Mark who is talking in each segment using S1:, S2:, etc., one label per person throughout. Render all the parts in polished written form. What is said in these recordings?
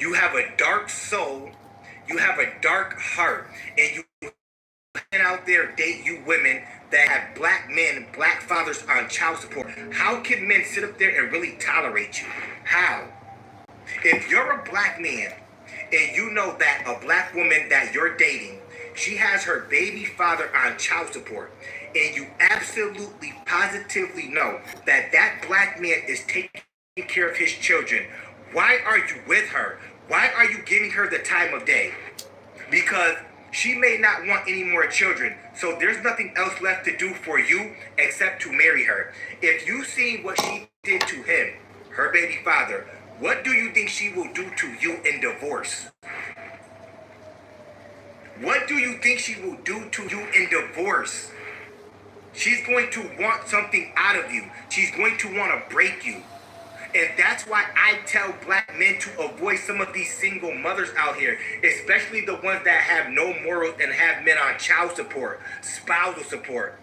S1: You have a dark soul. You have a dark heart. And you out there date you women that have black men, black fathers on child support. How can men sit up there and really tolerate you? How? If you're a black man and you know that a black woman that you're dating, she has her baby father on child support, and you absolutely positively know that that black man is taking care of his children, why are you with her? Why are you giving her the time of day? Because she may not want any more children, so there's nothing else left to do for you except to marry her. If you see what she did to him, her baby father, what do you think she will do to you in divorce? What do you think she will do to you in divorce? She's going to want something out of you. She's going to want to break you. And that's why I tell black men to avoid some of these single mothers out here, especially the ones that have no morals and have men on child support, spousal support.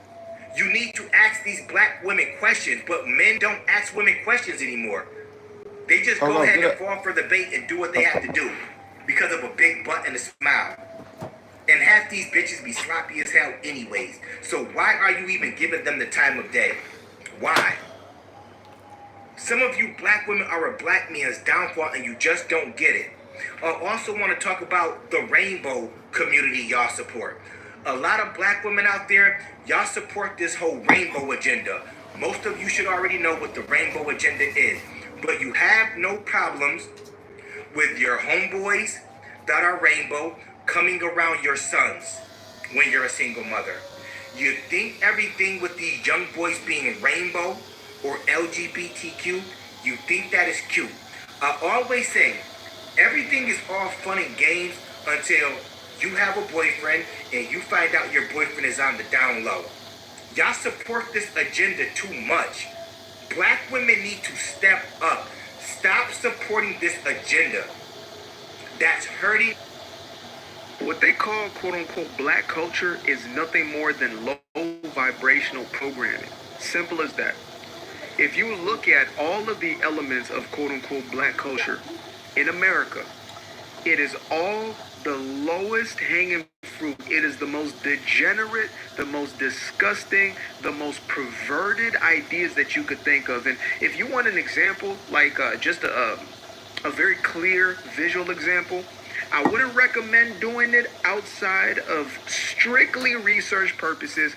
S1: You need to ask these black women questions, but men don't ask women questions anymore. They just go ahead and fall for the bait and do what they have to do because of a big butt and a smile. And half these bitches be sloppy as hell anyways. So why are you even giving them the time of day? Why? Some of you black women are a black man's downfall and you just don't get it. I also want to talk about the rainbow community y'all support. A lot of black women out there, y'all support this whole rainbow agenda. Most of you should already know what the rainbow agenda is. But you have no problems with your homeboys that are rainbow coming around your sons when you're a single mother. You think everything with these young boys being rainbow or LGBTQ, you think that is cute. I always say, everything is all fun and games until you have a boyfriend and you find out your boyfriend is on the down low. Y'all support this agenda too much. Black women need to step up. Stop supporting this agenda that's hurting.
S2: What they call quote-unquote black culture is nothing more than low vibrational programming. Simple as that. If you look at all of the elements of quote-unquote black culture in America, it is all the lowest hanging fruit. It is the most degenerate, the most disgusting, the most perverted ideas that you could think of. And if you want an example, like just a very clear visual example, I wouldn't recommend doing it outside of strictly research purposes.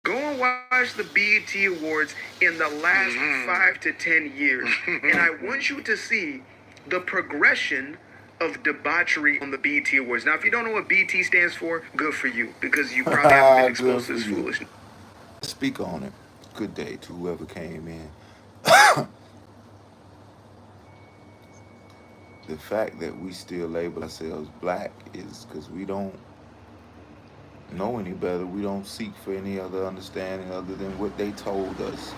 S2: Go and watch the BET Awards in the last 5 to 10 years. And I want you to see the progression of debauchery on the BET Awards. Now, if you don't know what BET stands for, good for you, because you probably haven't been exposed to this foolishness.
S3: Speak on it. Good day to whoever came in. The fact that we still label ourselves black is because we don't know any better. We don't seek for any other understanding other than what they told us.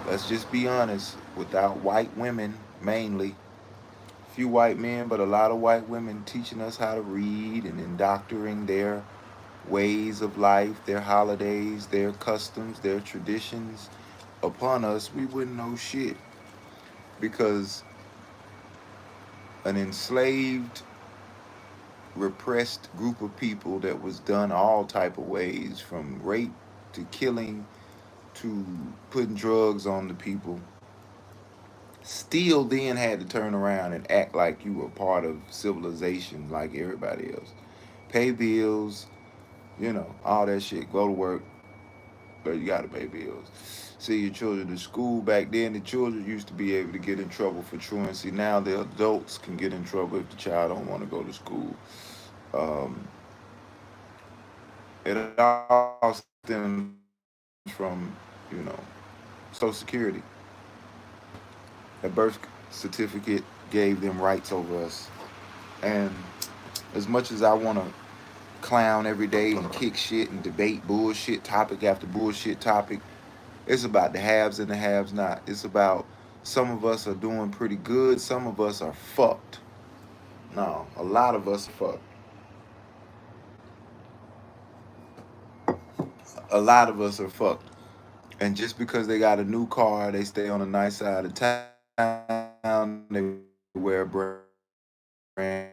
S3: Let's just be honest. Without white women, mainly, few white men, but a lot of white women teaching us how to read and indoctrinating their ways of life, their holidays, their customs, their traditions upon us, we wouldn't know shit. Because an enslaved, repressed group of people that was done all type of ways, from rape to killing to putting drugs on the people, still then had to turn around and act like you were part of civilization like everybody else. Pay bills, all that shit. Go to work, but you gotta pay bills. See your children to school. Back then, the children used to be able to get in trouble for truancy. Now the adults can get in trouble if the child don't want to go to school. It all stems from, Social Security. A birth certificate gave them rights over us. And as much as I want to clown every day and kick shit and debate bullshit topic after bullshit topic, it's about the haves and the haves not. It's about some of us are doing pretty good. Some of us are fucked. No, a lot of us are fucked. A lot of us are fucked. And just because they got a new car, they stay on the nice side of town, they wear brand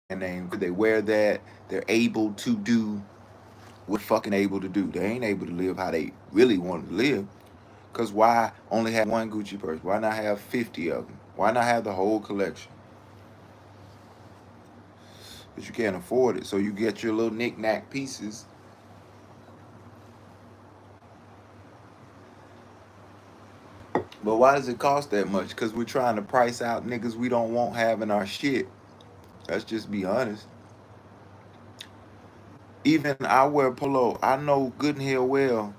S3: name. They wear that. They're able to do what fucking able to do. They ain't able to live how they really want to live. Cause why only have one Gucci purse? Why not have 50 of them? Why not have the whole collection? But you can't afford it, so you get your little knick-knack pieces. But why does it cost that much? Because we're trying to price out niggas we don't want having our shit. Let's just be honest. Even I wear polo. I know good and hell well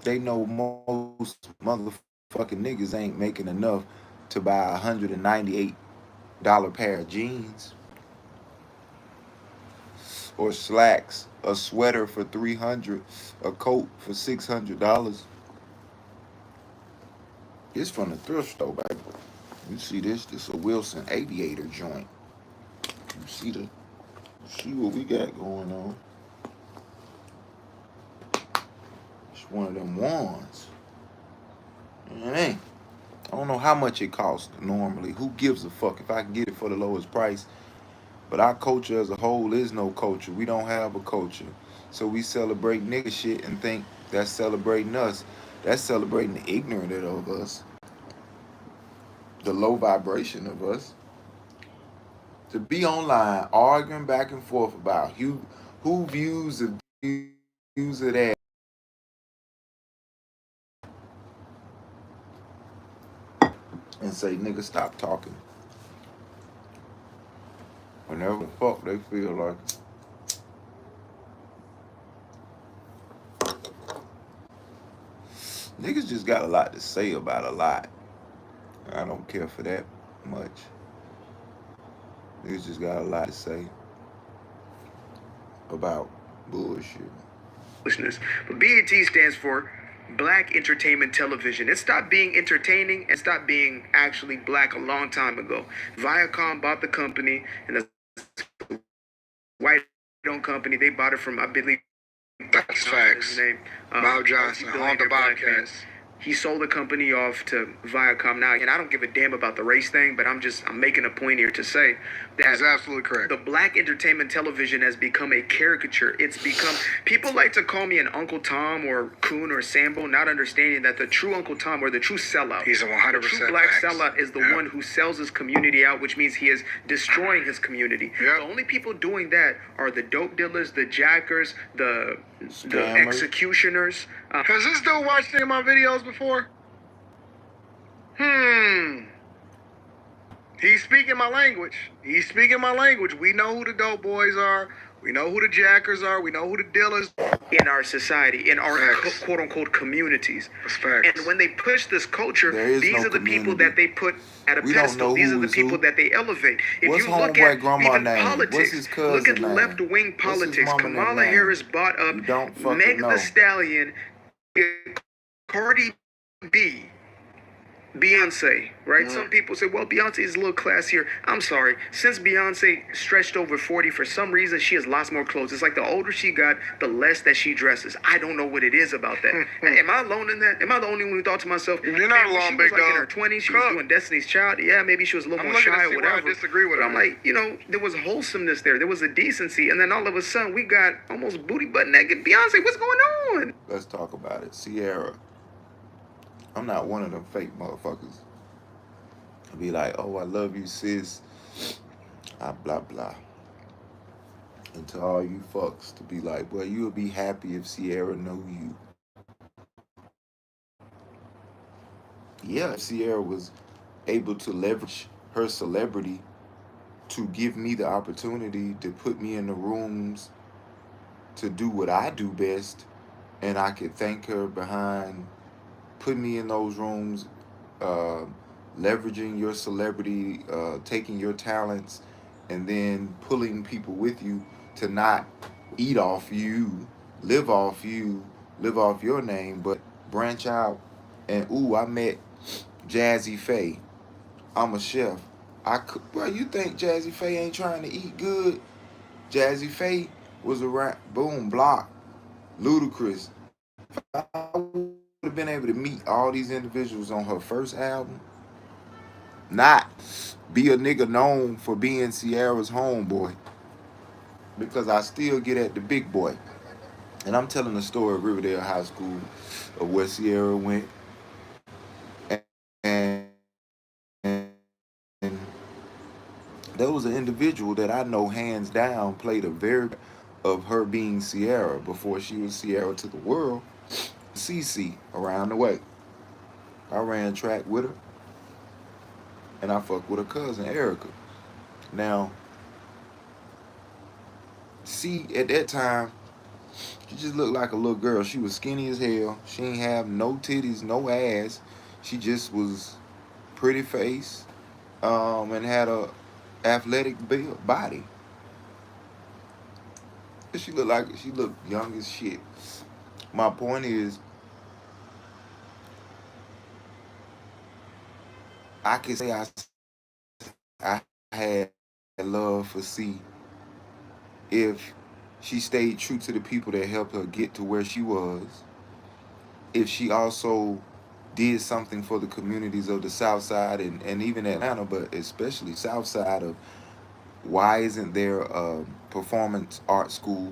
S3: they know most motherfucking niggas ain't making enough to buy $198 pair of jeans or slacks, a sweater for $300, a coat for $600. It's from the thrift store, baby. You see this? This a Wilson Aviator joint. You see what we got going on. It's one of them ones. You know what I mean? I don't know how much it costs normally. Who gives a fuck if I can get it for the lowest price? But our culture as a whole is no culture. We don't have a culture. So we celebrate nigga shit and think that's celebrating us. That's celebrating the ignorant of us. The low vibration of us. To be online arguing back and forth about who views of that. And say, nigga, stop talking. Whenever the fuck they feel like. Niggas just got a lot to say about a lot. I don't care for that much. Niggas just got a lot to say about bullshit.
S2: But BET stands for Black Entertainment Television. It stopped being entertaining and stopped being actually black a long time ago. Viacom bought the company, and the white-owned company, they bought it from, I believe,
S4: that's facts. Bob Johnson, Home the Bobcats.
S2: He sold the company off to Viacom now, and I don't give a damn about the race thing, but I'm making a point here to say that
S4: that's absolutely correct.
S2: The Black Entertainment Television has become a caricature. It's become, people like to call me an Uncle Tom or Coon or Sambo, not understanding that the true Uncle Tom or the true sellout,
S4: he's a 100%
S2: the true black
S4: facts.
S2: sellout is the one who sells his community out, which means he is destroying his community. The only people doing that are the dope dealers, the jackers, the executioners.
S4: Has this dude watched any of my videos before? He's speaking my language. We know who the dope boys are. We know who the jackers are. We know who the dealers
S2: in our society, in our quote-unquote communities.
S4: That's facts.
S2: And when they push this culture, these are the people that they put at a pedestal. These are the people that they elevate. If
S3: What's
S2: you look at even politics,
S3: What's his cousin
S2: look at
S3: name?
S2: left-wing politics. Kamala Harris bought up Meg Thee Stallion, Cardi B, Beyonce, right? Some people say, well, Beyonce is a little classier. I'm sorry. Since Beyonce stretched over 40, for some reason, she has lots more clothes. It's like the older she got, the less that she dresses. I don't know what it is about that. Am I alone in that? Am I the only one who thought to myself,
S4: you're not alone, big dog.
S2: In her 20s, she was doing Destiny's Child. Yeah, maybe she was a little more shy or whatever.
S4: I disagree with her.
S2: I'm like, there was wholesomeness there. There was a decency. And then all of a sudden, we got almost booty butt naked Beyonce. What's going on?
S3: Let's talk about it. Ciara. I'm not one of them fake motherfuckers. I'll be like, oh, I love you, sis. Blah, blah. And to all you fucks to be like, well, you would be happy if Ciara knew you. Yeah, Ciara was able to leverage her celebrity to give me the opportunity to put me in the rooms to do what I do best. And I could thank her behind putting me in those rooms, leveraging your celebrity, taking your talents, and then pulling people with you to not eat off you, live off your name, but branch out. And I met Jazzy Faye. I'm a chef. Bro, you think Jazzy Faye ain't trying to eat good? Jazzy Faye was around, boom, Block, Ludacris. Have been able to meet all these individuals on her first album, not be a nigga known for being Sierra's homeboy, because I still get at the big boy. And I'm telling the story of Riverdale High School, of where Sierra went, and, and there was an individual that I know hands down played a very of her being Sierra before she was Sierra to the world. Cece around the way. I ran track with her, and I fucked with her cousin Erica. Now, see, at that time, she just looked like a little girl. She was skinny as hell. She ain't have no titties, no ass. She just was pretty face, and had a athletic build body. She looked young as shit. My point is, I can say I had love for C if she stayed true to the people that helped her get to where she was. If she also did something for the communities of the South Side, and even Atlanta, but especially South Side of, why isn't there a performance art school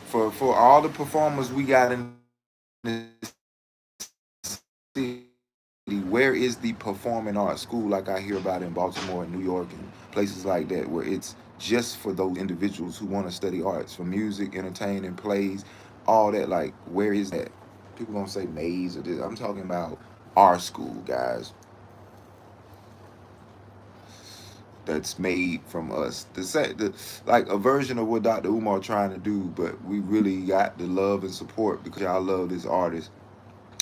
S3: for all the performers we got in the city? Where is the performing arts school like I hear about in Baltimore and New York and places like that, where it's just for those individuals who want to study arts, for music, entertaining, plays, all that? Like, where is that? People gonna say maze or this. I'm talking about our school, guys. That's made from us. Like a version of what Dr. Umar trying to do, but we really got the love and support because y'all love this artist.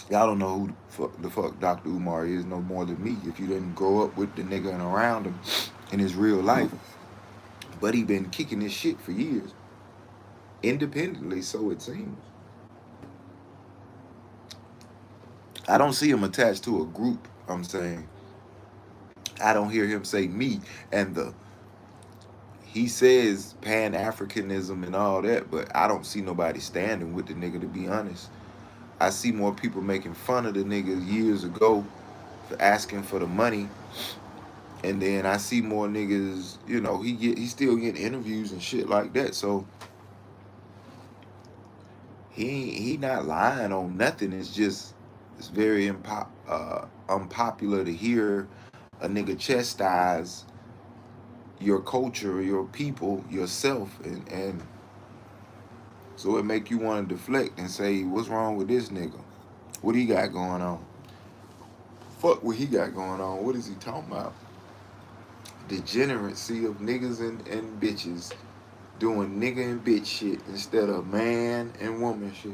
S3: Y'all don't know who the fuck Dr. Umar is no more than me if you didn't grow up with the nigga and around him in his real life. But he been kicking this shit for years. Independently, so it seems. I don't see him attached to a group, I'm saying. I don't hear him say me and he says Pan-Africanism and all that, but I don't see nobody standing with the nigga, to be honest. I see more people making fun of the nigga years ago for asking for the money, and then I see more niggas. He still getting interviews and shit like that. So he not lying on nothing. It's just it's very unpopular to hear a nigga chastise your culture, your people, yourself, and so it make you want to deflect and say, what's wrong with this nigga? What he got going on? Fuck what he got going on. What is he talking about? Degeneracy of niggas and bitches doing nigga and bitch shit instead of man and woman shit.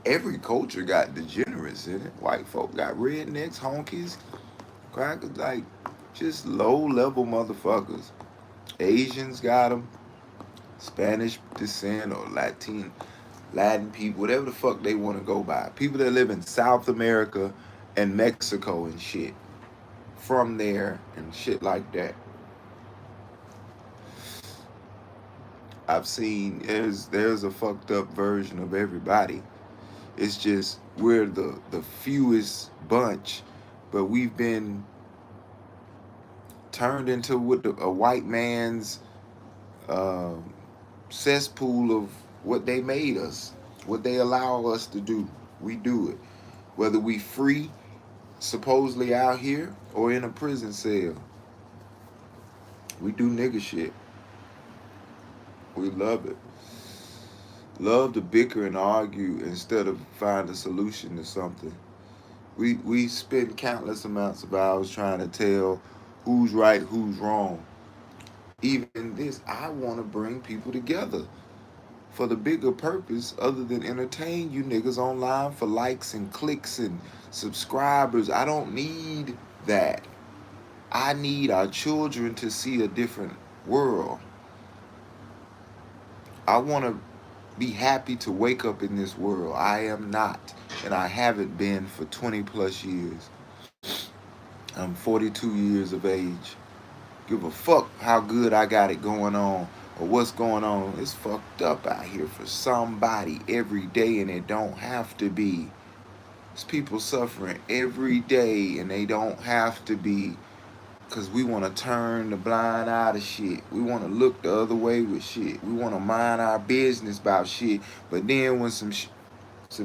S3: Every culture got degenerates in it. White folk got rednecks, honkies, crackers, like just low-level motherfuckers. Asians got them. Spanish descent or Latin people, whatever the fuck they want to go by. People that live in South America and Mexico and shit. From there and shit like that. I've seen there's a fucked up version of everybody. It's just we're the fewest bunch, but we've been turned into a white man's cesspool of what they made us, what they allow us to do. We do it, whether we free, supposedly out here, or in a prison cell. We do nigga shit. We love it. Love to bicker and argue instead of find a solution to something. We spend countless amounts of hours trying to tell who's right, who's wrong. Even in this, I want to bring people together for the bigger purpose other than entertain you niggas online for likes and clicks and subscribers. I don't need that. I need our children to see a different world. I want to be happy to wake up in this world. I am not, and I haven't been for 20 plus years. I'm 42 years of age. Give a fuck how good I got it going on or what's going on. It's fucked up out here for somebody every day, and it don't have to be. There's people suffering every day, and they don't have to be, because we want to turn the blind eye to shit. We want to look the other way with shit. We want to mind our business about shit. But then when some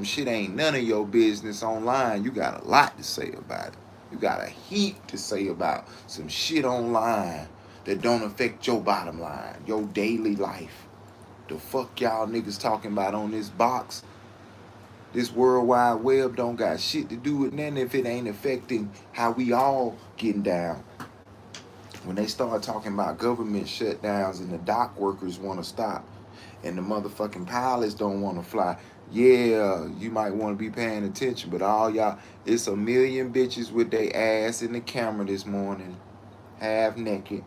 S3: shit ain't none of your business online, you got a lot to say about it. You got a heap to say about some shit online that don't affect your bottom line, your daily life. The fuck y'all niggas talking about on this box? This World Wide Web don't got shit to do with nothing if it ain't affecting how we all getting down. When they start talking about government shutdowns and the dock workers want to stop and the motherfucking pilots don't want to fly, yeah, you might want to be paying attention. But all y'all, it's a million bitches with their ass in the camera this morning, half naked,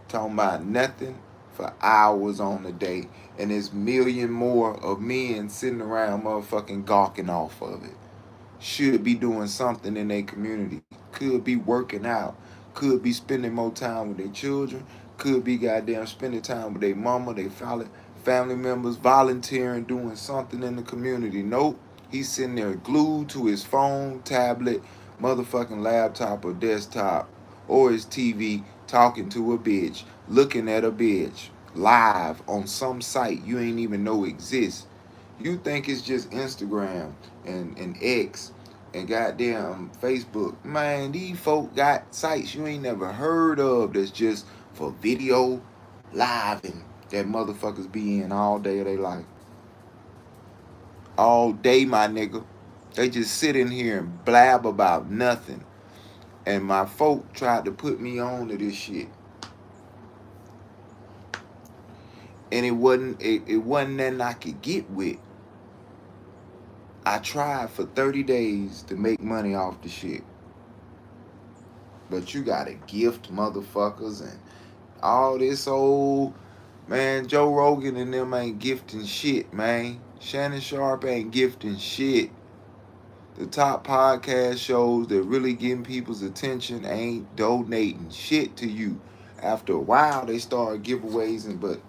S3: talking about nothing for hours on the day. And there's million more of men sitting around motherfucking gawking off of it. Should be doing something in their community. Could be working out. Could be spending more time with their children. Could be goddamn spending time with their mama, their family members, volunteering, doing something in the community. Nope. He's sitting there glued to his phone, tablet, motherfucking laptop or desktop, or his TV, talking to a bitch, looking at a bitch, live on some site you ain't even know exists. You think it's just Instagram and X and goddamn Facebook. Man, these folk got sites you ain't never heard of that's just for video live and that motherfuckers be in all day of their life. All day, my nigga. They just sit in here and blab about nothing. And my folk tried to put me on to this shit. And it wasn't nothing I could get with. I tried for 30 days to make money off the shit. But you gotta gift motherfuckers and all this old, man, Joe Rogan and them ain't gifting shit, man. Shannon Sharp ain't gifting shit. The top podcast shows that really getting people's attention ain't donating shit to you. After a while, they start giveaways, but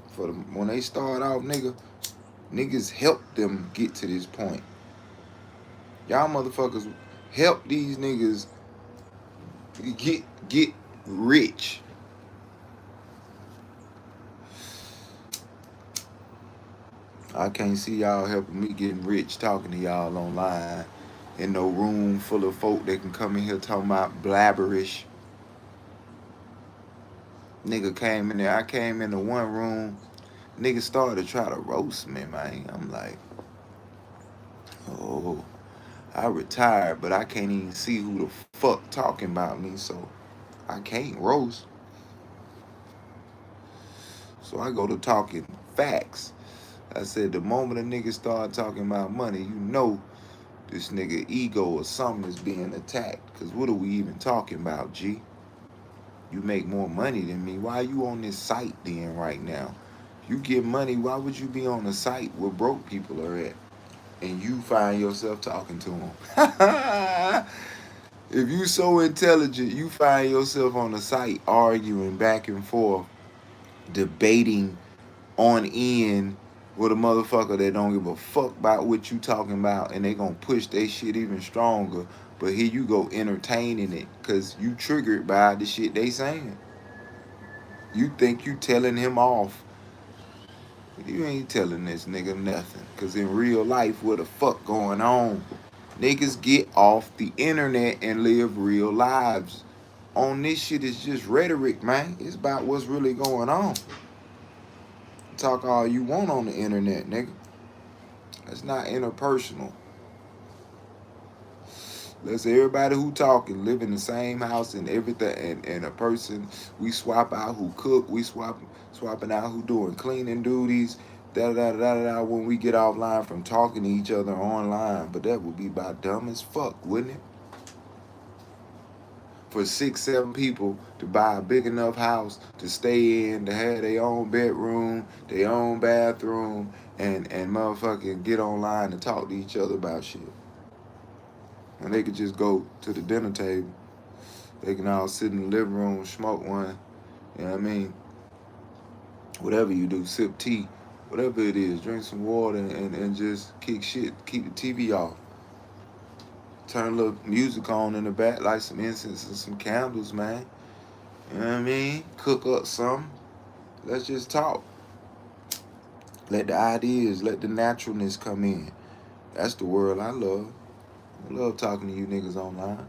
S3: when they start off, niggas help them get to this point. Y'all motherfuckers help these niggas get rich. I can't see y'all helping me getting rich talking to y'all online in no room full of folk that can come in here talking about blabberish. Nigga came in there. I came into one room. Nigga started to try to roast me, man. I'm like, oh, I retired, but I can't even see who the fuck talking about me, so I can't roast. So I go to talking facts. I said the moment a nigga start talking about money, you know this nigga ego or something is being attacked. Cause what are we even talking about, G? You make more money than me. Why are you on this site then right now? You get money, why would you be on a site where broke people are at? And you find yourself talking to them. If you so intelligent, you find yourself on a site arguing back and forth, debating on end with a motherfucker that don't give a fuck about what you talking about, and they gonna push their shit even stronger. But here you go entertaining it because you triggered by the shit they saying. You think you telling him off. You ain't telling this nigga nothing. Because in real life, what the fuck going on? Niggas get off the internet and live real lives. On this shit is just rhetoric, man. It's about what's really going on. Talk all you want on the internet, nigga. It's not interpersonal. Let's say everybody who talking live in the same house and everything, and a person we swap out who cook, we swapping out who doing cleaning duties, when we get offline from talking to each other online. But that would be about dumb as fuck, wouldn't it? For 6-7 people to buy a big enough house to stay in, to have their own bedroom, their own bathroom, and motherfucking get online and talk to each other about shit. And they could just go to the dinner table. They can all sit in the living room, smoke one, You know what I mean? Whatever you do, sip tea, whatever it is, drink some water and just kick shit. Keep the TV off. Turn a little music on in the back, light some incense and some candles, man. You know what I mean? Cook up something. Let's just talk. Let the ideas, let the naturalness come in. That's the world I love. I love talking to you niggas online.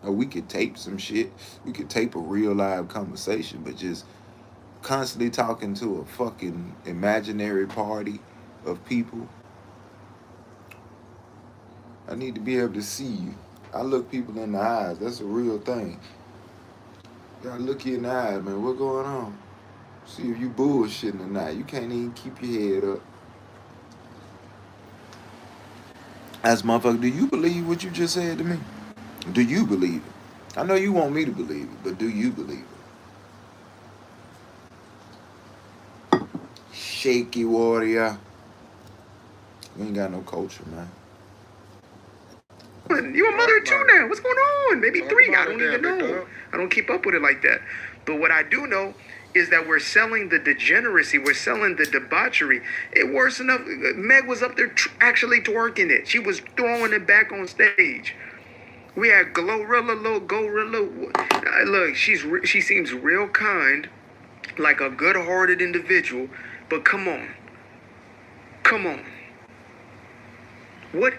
S3: Or we could tape some shit. We could tape a real live conversation, but just constantly talking to a fucking imaginary party of people. I need to be able to see you. I look people in the eyes. That's a real thing. You gotta look you in the eyes, man. What's going on? See if you bullshitting or not. You can't even keep your head up. As motherfucker, do you believe what you just said to me? Do you believe it? I know you want me to believe it, but do you believe it? Shaky warrior. You ain't got no culture, man.
S2: You a mother of two now. What's going on? Maybe three. I don't even know. I don't keep up with it like that. But what I do know is that we're selling the degeneracy. We're selling the debauchery. It worse enough. Meg was up there actually twerking it. She was throwing it back on stage. We had Glorilla. Look, she seems real kind, like a good-hearted individual. But come on. What?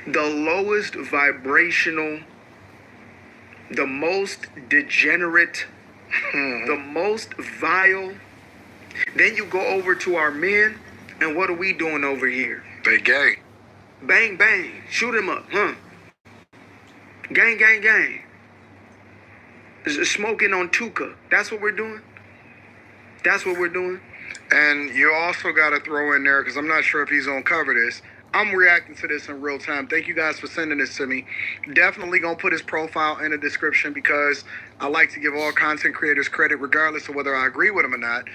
S2: The lowest vibrational, the most degenerate, the most vile. Then you go over to our men, and what are we doing over here?
S4: They gay.
S2: Bang, bang. Shoot him up, huh? Gang, gang, gang. Smoking on Tuka. That's what we're doing? That's what we're doing?
S4: And you also got to throw in there, because I'm not sure if he's going to cover this. I'm reacting to this in real time. Thank you guys for sending this to me. Definitely going to put his profile in the description because I like to give all content creators credit regardless of whether I agree with them or not.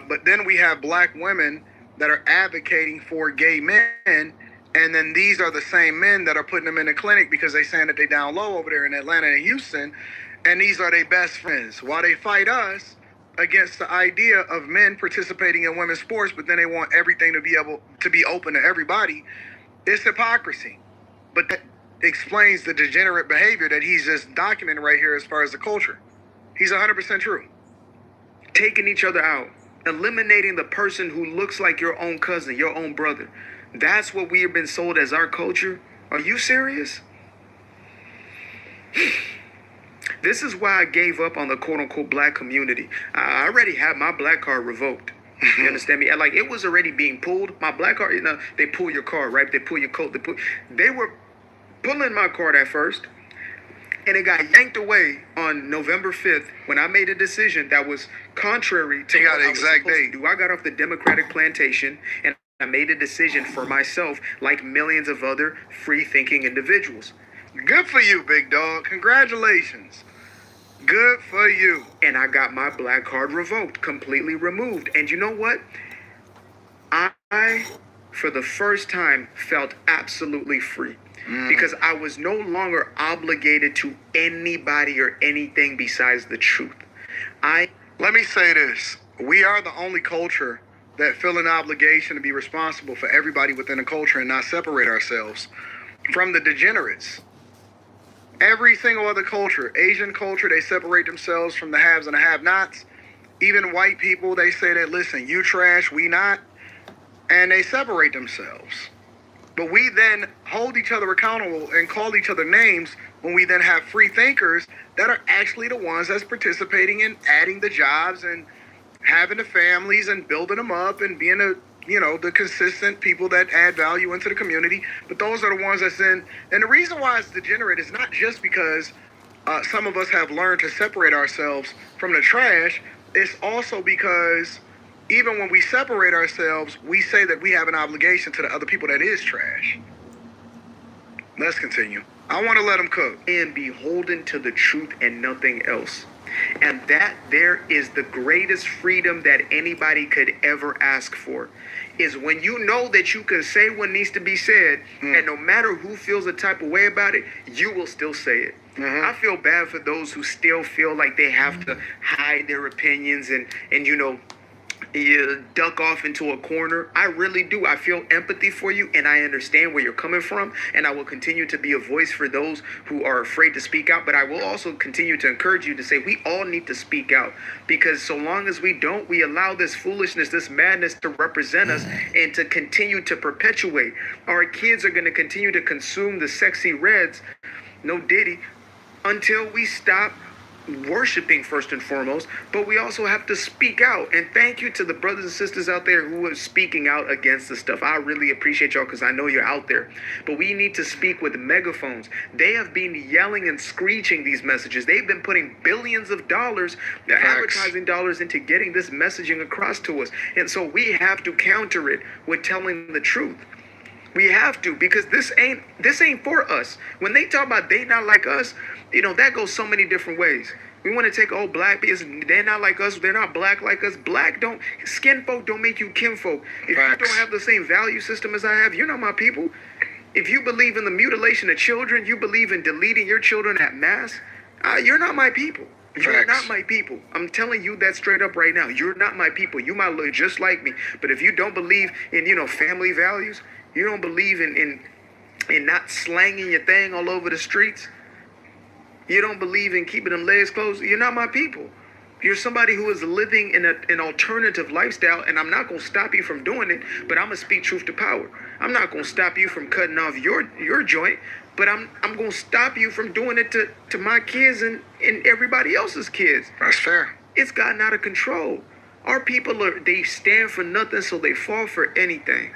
S4: But then we have black women that are advocating for gay men. And then these are the same men that are putting them in the clinic because they saying that they down low over there in Atlanta and Houston. And these are their best friends. While they fight us against the idea of men participating in women's sports, but then they want everything to be able to be open to everybody. It's hypocrisy. But that explains the degenerate behavior that he's just documenting right here as far as the culture. He's 100% true.
S2: Taking each other out. Eliminating the person who looks like your own cousin, your own brother. That's what we have been sold as our culture. Are you serious? This is why I gave up on the quote-unquote black community. I already had my black card revoked. You understand me? Like, it was already being pulled. My black card, you know, they pull your card, right? They pull your coat. They were pulling my card at first, and it got yanked away on November 5th when I made a decision that was contrary to what I was supposed to do. I got off the Democratic plantation, and I made a decision for myself, like millions of other free-thinking individuals.
S4: Good for you, big dog. Congratulations. Good for you.
S2: And I got my black card revoked, completely removed. And you know what? I, for the first time, felt absolutely free. Because I was no longer obligated to anybody or anything besides the truth.
S4: Let me say this. We are the only culture that feel an obligation to be responsible for everybody within a culture and not separate ourselves from the degenerates. Every single other culture, Asian culture, they separate themselves from the haves and the have-nots. Even white people, they say that, listen, you trash, we not. And they separate themselves. But we then hold each other accountable and call each other names when we then have free thinkers that are actually the ones that's participating in adding the jobs and having the families and building them up and being the consistent people that add value into the community. But those are the ones that's in. And the reason why it's degenerate is not just because some of us have learned to separate ourselves from the trash. It's also because even when we separate ourselves, we say that we have an obligation to the other people that is trash. Let's continue. I want to let them cook.
S2: And beholden to the truth and nothing else. And that there is the greatest freedom that anybody could ever ask for, is when you know that you can say what needs to be said, and no matter who feels a type of way about it, you will still say it. I feel bad for those who still feel like they have to hide their opinions and duck off into a corner. I really do. I feel empathy for you, and I understand where you're coming from, and I will continue to be a voice for those who are afraid to speak out. But I will also continue to encourage you to say we all need to speak out, because so long as we don't, we allow this foolishness, this madness to represent us and to continue to perpetuate. Our kids are going to continue to consume the sexy reds, no Diddy, until we stop worshiping first and foremost. But we also have to speak out, and thank you to the brothers and sisters out there who are speaking out against this stuff. I really appreciate y'all, because I know you're out there, but we need to speak with megaphones. They have been yelling and screeching these messages. They've been putting billions of dollars, the advertising dollars, into getting this messaging across to us, and so we have to counter it with telling the truth. We have to, because this ain't for us. When they talk about they not like us, that goes so many different ways. We want to take black because they're not like us, they're not black like us. Skin folk don't make you kinfolk. If you don't have the same value system as I have, you're not my people. If you believe in the mutilation of children, you believe in deleting your children at mass, you're not my people. You're not my people. I'm telling you that straight up right now. You're not my people. You might look just like me, but if you don't believe in family values, you don't believe in not slanging your thing all over the streets, you don't believe in keeping them legs closed, you're not my people. You're somebody who is living in an alternative lifestyle, and I'm not going to stop you from doing it, but I'm going to speak truth to power. I'm not going to stop you from cutting off your joint, but I'm going to stop you from doing it to my kids and everybody else's kids.
S4: That's fair.
S2: It's gotten out of control. Our people they stand for nothing, so they fall for anything.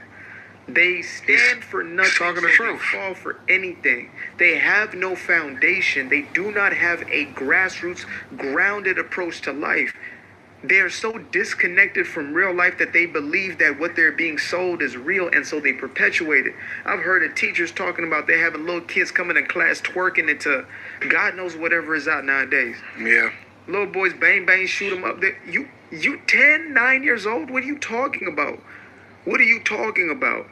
S2: They stand for nothing, so they fall for anything. They have no foundation. They do not have a grassroots, grounded approach to life. They are so disconnected from real life that they believe that what they're being sold is real, and so they perpetuate it. I've heard of teachers talking about they having little kids coming in class twerking into God knows whatever is out nowadays.
S4: Yeah.
S2: Little boys bang bang, shoot them up. You 10, 9 years old? What are you talking about? What are you talking about?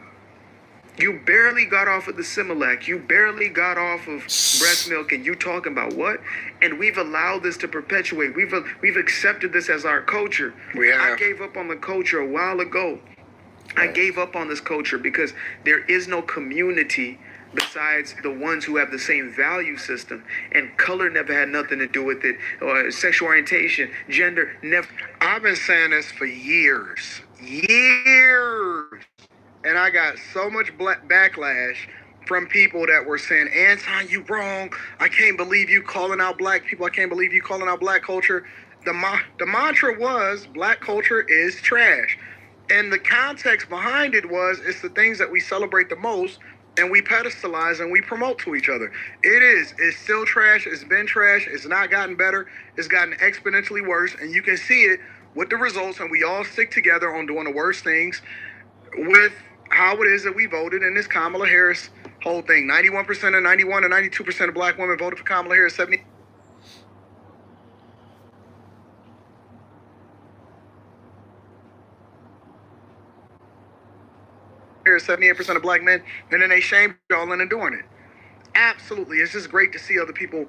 S2: You barely got off of the Similac. You barely got off of breast milk, and you talking about what? And we've allowed this to perpetuate. We've accepted this as our culture.
S4: We have.
S2: I gave up on the culture a while ago. I gave up on this culture because there is no community besides the ones who have the same value system. And color never had nothing to do with it, or sexual orientation, gender, never.
S4: I've been saying this for years. And I got so much backlash from people that were saying, Anton, you wrong. I can't believe you calling out black people. I can't believe you calling out black culture. The mantra was black culture is trash. And the context behind it was it's the things that we celebrate the most and we pedestalize and we promote to each other. It's still trash. It's been trash. It's not gotten better. It's gotten exponentially worse. And you can see it with the results. And we all stick together on doing the worst things with how it is that we voted in this Kamala Harris whole thing. 91% and 91 and 92% of black women voted for Kamala Harris. 78% of black men, and then they shamed y'all into doing it. Absolutely. It's just great to see other people.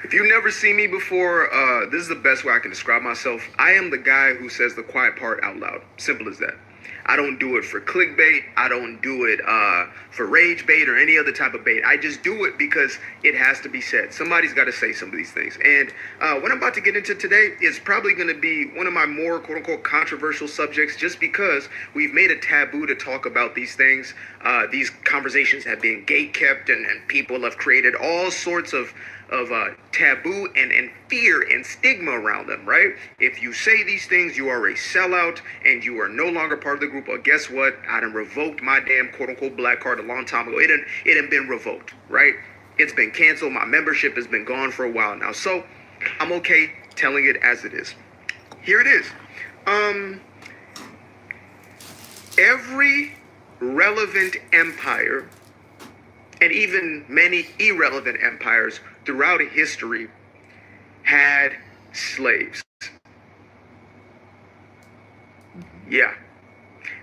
S2: If you've never seen me before, this is the best way I can describe myself. I am the guy who says the quiet part out loud. Simple as that. I don't do it for clickbait. I don't do it for rage bait or any other type of bait. I just do it because it has to be said. Somebody's got to say some of these things. And what I'm about to get into today is probably going to be one of my more quote-unquote controversial subjects, just because we've made a taboo to talk about these things. These conversations have been gatekept, and people have created all sorts of taboo and fear and stigma around them, right? If you say these things, you are a sellout and you are no longer part of the group. Or guess what? I done revoked my damn quote-unquote black card a long time ago. It done been revoked, right? It's been canceled. My membership has been gone for a while now. So I'm okay telling it as it is. Here it is. Every relevant empire and even many irrelevant empires throughout history had slaves. Yeah.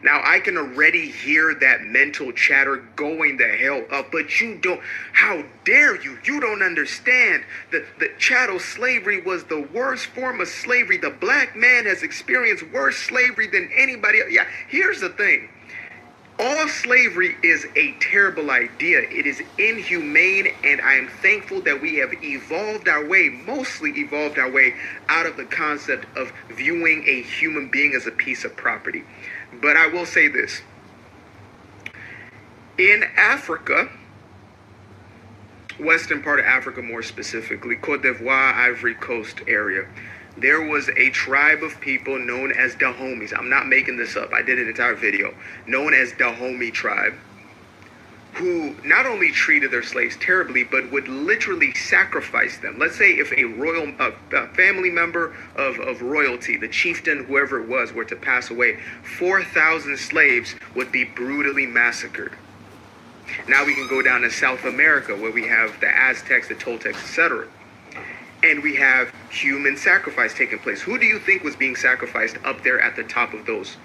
S2: Now, I can already hear that mental chatter going the hell up, but you don't, how dare you? You don't understand that chattel slavery was the worst form of slavery. The black man has experienced worse slavery than anybody else. Yeah, here's the thing. All slavery is a terrible idea. It is inhumane, and I am thankful that we have mostly evolved our way out of the concept of viewing a human being as a piece of property. But I will say this. In Africa, western part of Africa more specifically, Cote d'Ivoire, Ivory Coast area, there was a tribe of people known as Dahomies. I'm not making this up. I did an entire video. Known as Dahomey tribe, who not only treated their slaves terribly, but would literally sacrifice them. Let's say if a family member of royalty, the chieftain, whoever it was, were to pass away, 4,000 slaves would be brutally massacred. Now we can go down to South America, where we have the Aztecs, the Toltecs, etc. And we have human sacrifice taking place. Who do you think was being sacrificed up there at the top of those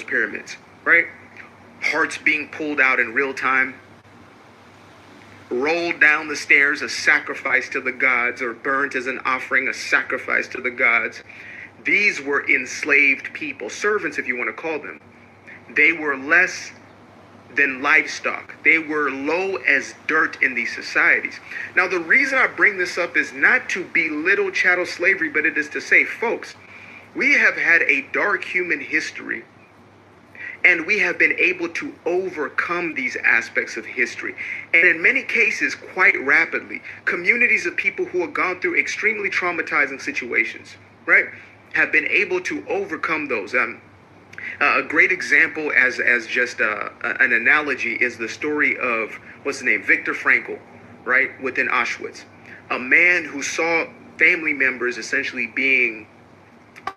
S2: pyramids, right? Hearts being pulled out in real time, rolled down the stairs, a sacrifice to the gods, or burnt as an offering, a sacrifice to the gods. These were enslaved people, servants if you want to call them. They were less than livestock. They were low as dirt in these societies. Now, the reason I bring this up is not to belittle chattel slavery, but it is to say, folks, we have had a dark human history, and we have been able to overcome these aspects of history. And in many cases, quite rapidly, communities of people who have gone through extremely traumatizing situations, right, have been able to overcome those. A great example as just an analogy is the story of, Viktor Frankl, right, within Auschwitz. A man who saw family members essentially being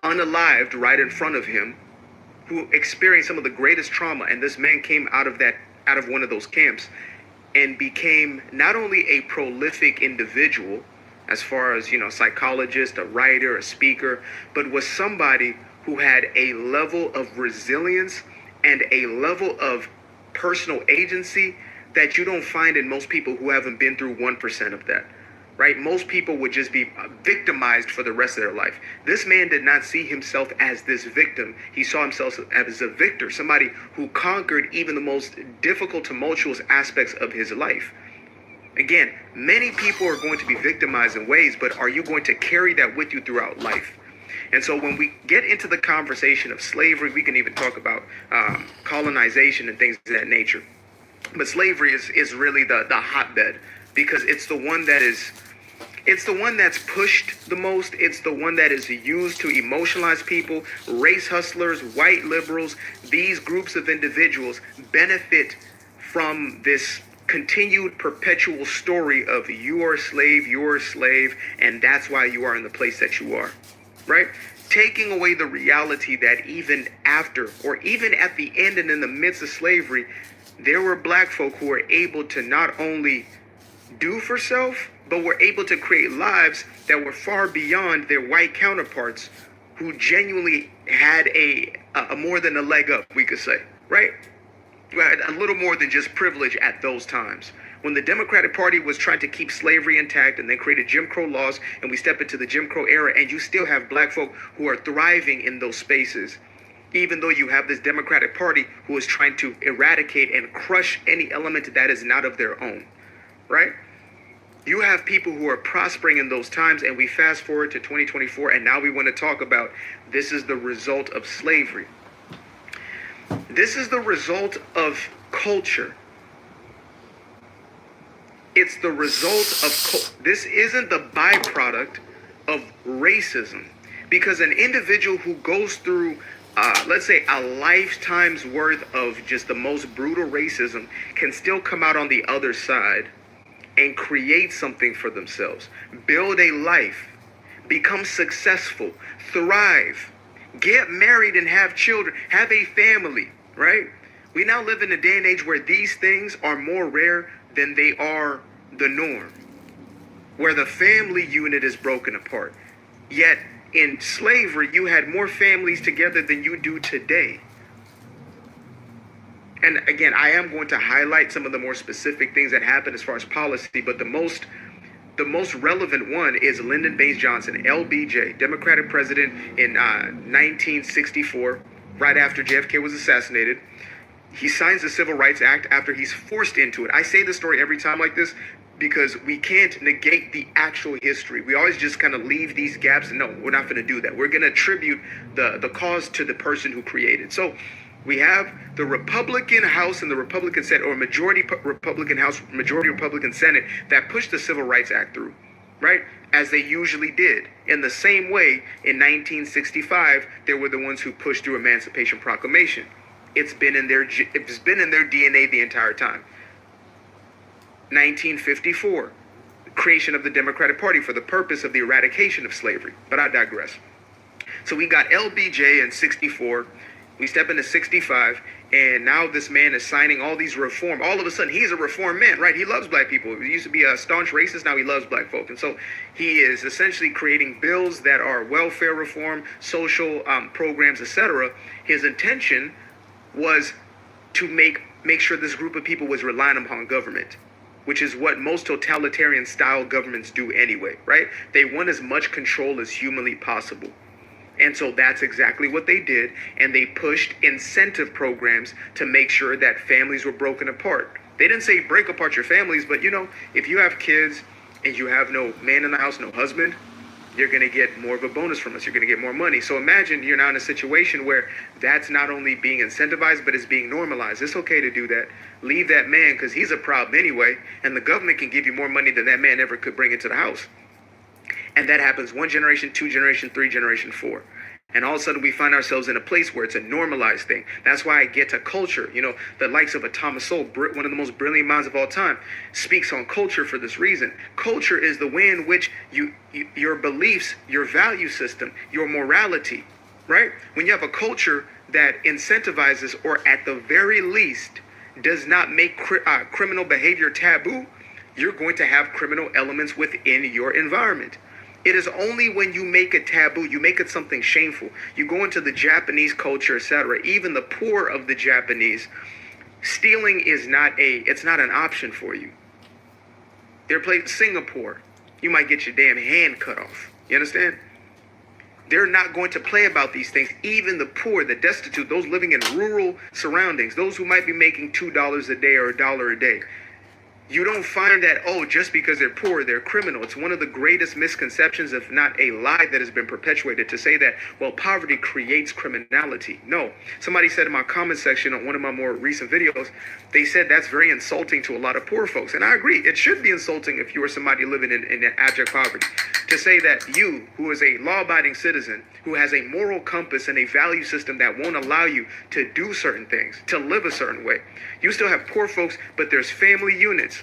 S2: unalived right in front of him, who experienced some of the greatest trauma, and this man came out of one of those camps and became not only a prolific individual, as far as, psychologist, a writer, a speaker, but was somebody who had a level of resilience and a level of personal agency that you don't find in most people who haven't been through 1% of that, right? Most people would just be victimized for the rest of their life. This man did not see himself as this victim. He saw himself as a victor, somebody who conquered even the most difficult, tumultuous aspects of his life. Again, many people are going to be victimized in ways, but are you going to carry that with you throughout life? And so when we get into the conversation of slavery, we can even talk about colonization and things of that nature. But slavery is really the hotbed, because it's the one that's pushed the most. It's the one that is used to emotionalize people. Race hustlers, white liberals, these groups of individuals benefit from this continued perpetual story of you're a slave, and that's why you are in the place that you are. Right? Taking away the reality that even after, or even at the end and in the midst of slavery, there were black folk who were able to not only do for self, but were able to create lives that were far beyond their white counterparts, who genuinely had a more than a leg up, we could say, right? A little more than just privilege at those times. When the Democratic Party was trying to keep slavery intact and then created Jim Crow laws, and we step into the Jim Crow era, and you still have black folk who are thriving in those spaces, even though you have this Democratic Party who is trying to eradicate and crush any element that is not of their own, right? You have people who are prospering in those times, and we fast forward to 2024, and now we want to talk about this is the result of slavery. This is the result of culture. It's the result of, this isn't the byproduct of racism, because an individual who goes through, let's say, a lifetime's worth of just the most brutal racism can still come out on the other side and create something for themselves, build a life, become successful, thrive, get married and have children, have a family, right? We now live in a day and age where these things are more rare than they are the norm, where the family unit is broken apart. Yet in slavery, you had more families together than you do today. And again, I am going to highlight some of the more specific things that happen as far as policy, but the most relevant one is Lyndon Baines Johnson, LBJ, Democratic president in 1964, right after JFK was assassinated. He signs the Civil Rights Act after he's forced into it. I say this story every time like this because we can't negate the actual history. We always just kind of leave these gaps. No, we're not going to do that. We're going to attribute the cause to the person who created. So we have the Republican House and the Republican Senate, or majority Republican House, majority Republican Senate, that pushed the Civil Rights Act through, right? As they usually did. In the same way, in 1965, they were the ones who pushed through Emancipation Proclamation. It's been in their DNA the entire time. 1954, creation of the Democratic Party for the purpose of the eradication of slavery. But I digress. So we got LBJ in 64. We step into 65, and now this man is signing all these reform. All of a sudden, he's a reform man, right? He loves black people. He used to be a staunch racist. Now he loves black folk. And so he is essentially creating bills that are welfare reform, social programs, etc. His intention was to make sure this group of people was relying upon government, which is what most totalitarian style governments do anyway, right? They want as much control as humanly possible. And so that's exactly what they did. And they pushed incentive programs to make sure that families were broken apart. They didn't say break apart your families, but if you have kids and you have no man in the house, no husband, you're going to get more of a bonus from us. You're going to get more money. So imagine you're now in a situation where that's not only being incentivized, but it's being normalized. It's okay to do that. Leave that man because he's a problem anyway. And the government can give you more money than that man ever could bring into the house. And that happens 1 generation, 2 generation, 3 generation, 4. And all of a sudden we find ourselves in a place where it's a normalized thing. That's why I get to culture. The likes of a Thomas Sowell, one of the most brilliant minds of all time, speaks on culture for this reason. Culture is the way in which your beliefs, your value system, your morality, right? When you have a culture that incentivizes, or at the very least does not make criminal behavior taboo, you're going to have criminal elements within your environment. It is only when you make it taboo, you make it something shameful. You go into the Japanese culture, etc. Even the poor of the Japanese, stealing is not an option for you. They're playing Singapore. You might get your damn hand cut off. You understand? They're not going to play about these things. Even the poor, the destitute, those living in rural surroundings, those who might be making $2 a day or $1 a day. You don't find that, just because they're poor, they're criminal. It's one of the greatest misconceptions, if not a lie, that has been perpetuated to say that, poverty creates criminality. No. Somebody said in my comment section on one of my more recent videos, they said that's very insulting to a lot of poor folks. And I agree. It should be insulting if you were somebody living in abject poverty. To say that you, who is a law-abiding citizen, who has a moral compass and a value system that won't allow you to do certain things, to live a certain way. You still have poor folks, but there's family units.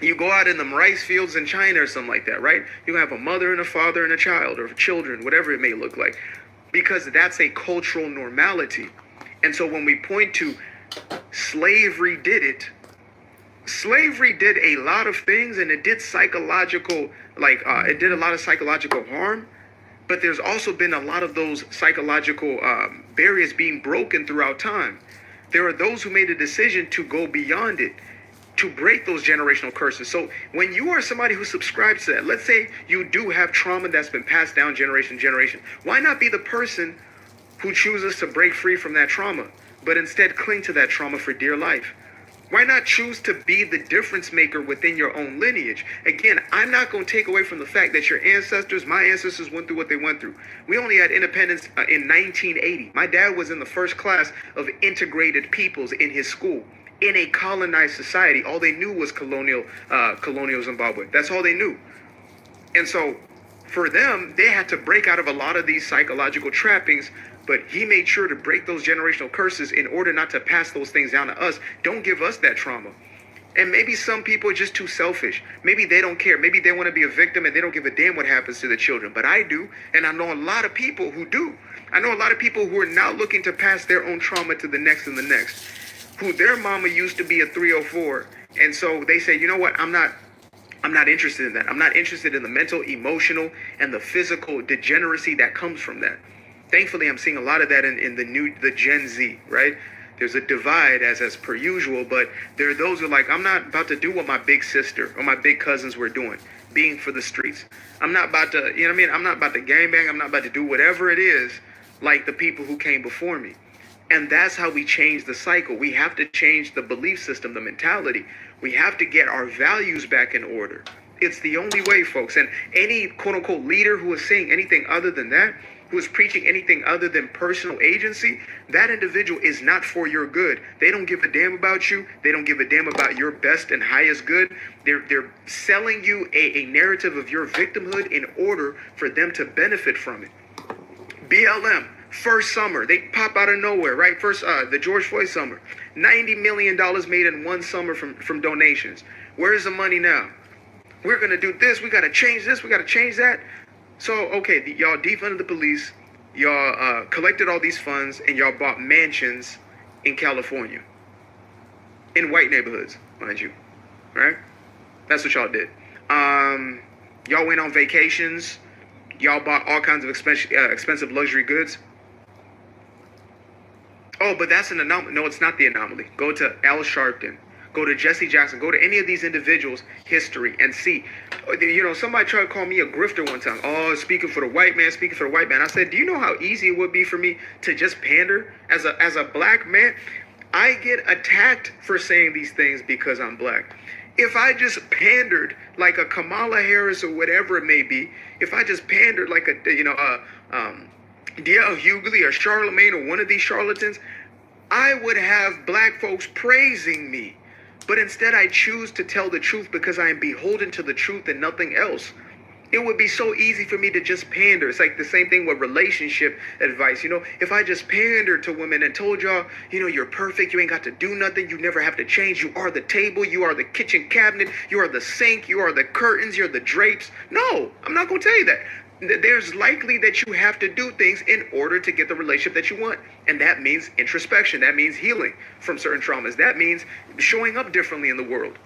S2: You go out in them rice fields in China or something like that, right? You have a mother and a father and a child, or children, whatever it may look like, because that's a cultural normality. And so when we point to slavery did it, slavery did a lot of things, and it did it did a lot of psychological harm, but there's also been a lot of those psychological barriers being broken throughout time. There are those who made a decision to go beyond it, to break those generational curses. So when you are somebody who subscribes to that, let's say you do have trauma that's been passed down generation to generation, why not be the person who chooses to break free from that trauma, but instead cling to that trauma for dear life? Why not choose to be the difference maker within your own lineage? Again, I'm not going to take away from the fact that your ancestors, my ancestors, went through what they went through. We only had independence in 1980. My dad was in the first class of integrated peoples in his school. In a colonized society, all they knew was colonial Zimbabwe. That's all they knew. And so for them, they had to break out of a lot of these psychological trappings, but he made sure to break those generational curses in order not to pass those things down to us. Don't give us that trauma. And maybe some people are just too selfish. Maybe they don't care. Maybe they want to be a victim and they don't give a damn what happens to the children. But I do. And I know a lot of people who do. I know a lot of people who are now looking to pass their own trauma to the next and the next. who their mama used to be a 304, and so they say, you know what, I'm not interested in that. I'm not interested in the mental, emotional, and the physical degeneracy that comes from that. Thankfully, I'm seeing a lot of that in the Gen Z, right? There's a divide as per usual, but there are those who are like, I'm not about to do what my big sister or my big cousins were doing, being for the streets. I'm not about to, you know what I mean? I'm not about to gangbang. I'm not about to do whatever it is like the people who came before me. And that's how we change the cycle. We have to change the belief system, the mentality. We have to get our values back in order. It's the only way, folks. And any quote unquote leader who is saying anything other than that, who is preaching anything other than personal agency, that individual is not for your good. They don't give a damn about you. They don't give a damn about your best and highest good. They're selling you a narrative of your victimhood in order for them to benefit from it. BLM, first summer, they pop out of nowhere, right? First, the George Floyd summer, $90 million made in one summer from donations. Where's the money now? We're going to do this. We got to change this. We got to change that. So, okay, y'all defunded the police, y'all collected all these funds, and y'all bought mansions in California. In white neighborhoods, mind you, right? That's what y'all did. Y'all went on vacations. Y'all bought all kinds of expensive luxury goods. Oh, but that's an anomaly. No, it's not the anomaly. Go to Al Sharpton. Go to Jesse Jackson. Go to any of these individuals' history and see. You know, somebody tried to call me a grifter one time. Oh, speaking for the white man, speaking for the white man. I said, do you know how easy it would be for me to just pander as a black man? I get attacked for saying these things because I'm black. If I just pandered like a Kamala Harris or whatever it may be, if I just pandered like D.L. Hughley or Charlemagne or one of these charlatans, I would have black folks praising me. But instead, I choose to tell the truth because I am beholden to the truth and nothing else. It would be so easy for me to just pander. It's like the same thing with relationship advice. You know, if I just pandered to women and told y'all, you know, you're perfect, you ain't got to do nothing, you never have to change, you are the table, you are the kitchen cabinet, you are the sink, you are the curtains, you're the drapes. No, I'm not going to tell you that. There's likely that you have to do things in order to get the relationship that you want. And that means introspection. That means healing from certain traumas. That means showing up differently in the world.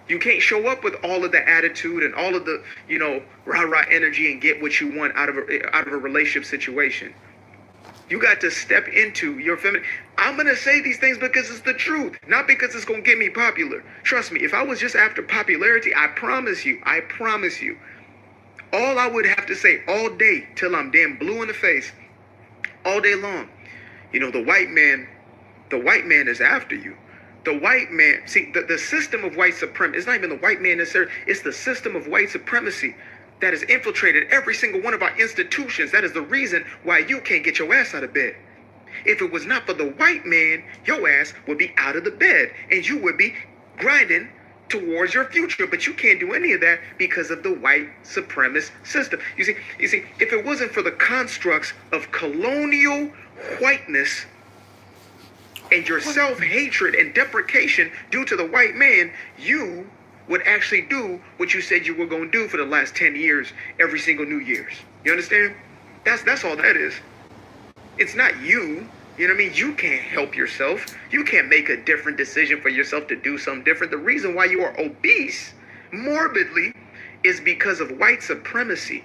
S2: You can't show up with all of the attitude and all of the, you know, rah-rah energy and get what you want out of a relationship situation. You got to step into your feminine. I'm going to say these things because it's the truth, not because it's going to get me popular. Trust me, if I was just after popularity, I promise you, all I would have to say all day till I'm damn blue in the face, all day long, you know, the white man is after you. The white man, see, the system of white supremacy, it's not even the white man necessarily, it's the system of white supremacy that has infiltrated every single one of our institutions. That is the reason why you can't get your ass out of bed. If it was not for the white man, your ass would be out of the bed and you would be grinding towards your future, but you can't do any of that because of the white supremacist system. You see, if it wasn't for the constructs of colonial whiteness and your self-hatred and deprecation due to the white man, you would actually do what you said you were going to do for the last 10 years, every single New Year's. You understand? That's all that is. It's not you. You know what I mean? You can't help yourself. You can't make a different decision for yourself to do something different. The reason why you are obese, morbidly, is because of white supremacy.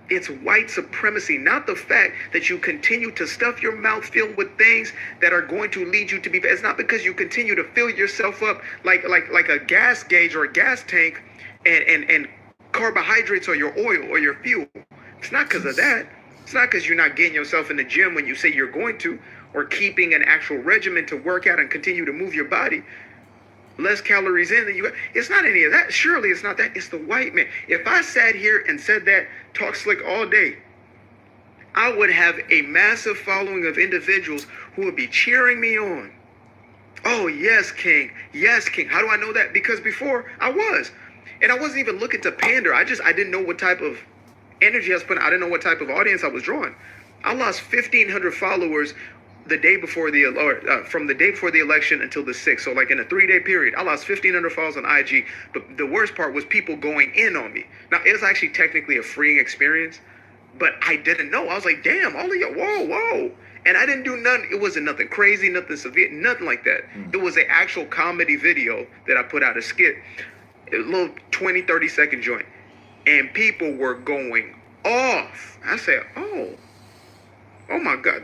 S2: It's white supremacy, not the fact that you continue to stuff your mouth filled with things that are going to lead you to be. It's not because you continue to fill yourself up like a gas gauge or a gas tank and carbohydrates or your oil or your fuel. It's not because of that. It's not because you're not getting yourself in the gym when you say you're going to, or keeping an actual regimen to work out and continue to move your body. Less calories in than you got. It's not any of that. Surely it's not that. It's the white man. If I sat here and said that, talk slick all day, I would have a massive following of individuals who would be cheering me on. Oh, yes, King. Yes, King. How do I know that? Because before I was. And I wasn't even looking to pander. I didn't know what type of energy I was putting. I didn't know what type of audience I was drawing. I lost 1,500 followers the day before from the day before the election until the 6th. So like in a 3-day period, I lost 1,500 followers on IG. But the worst part was people going in on me. Now, it was actually technically a freeing experience, but I didn't know. I was like, damn, all of y'all, whoa. And I didn't do nothing. It wasn't nothing crazy, nothing severe, nothing like that. It was an actual comedy video that I put out, a skit, a little 20, 30-second joint. And people were going off. I said, oh my God,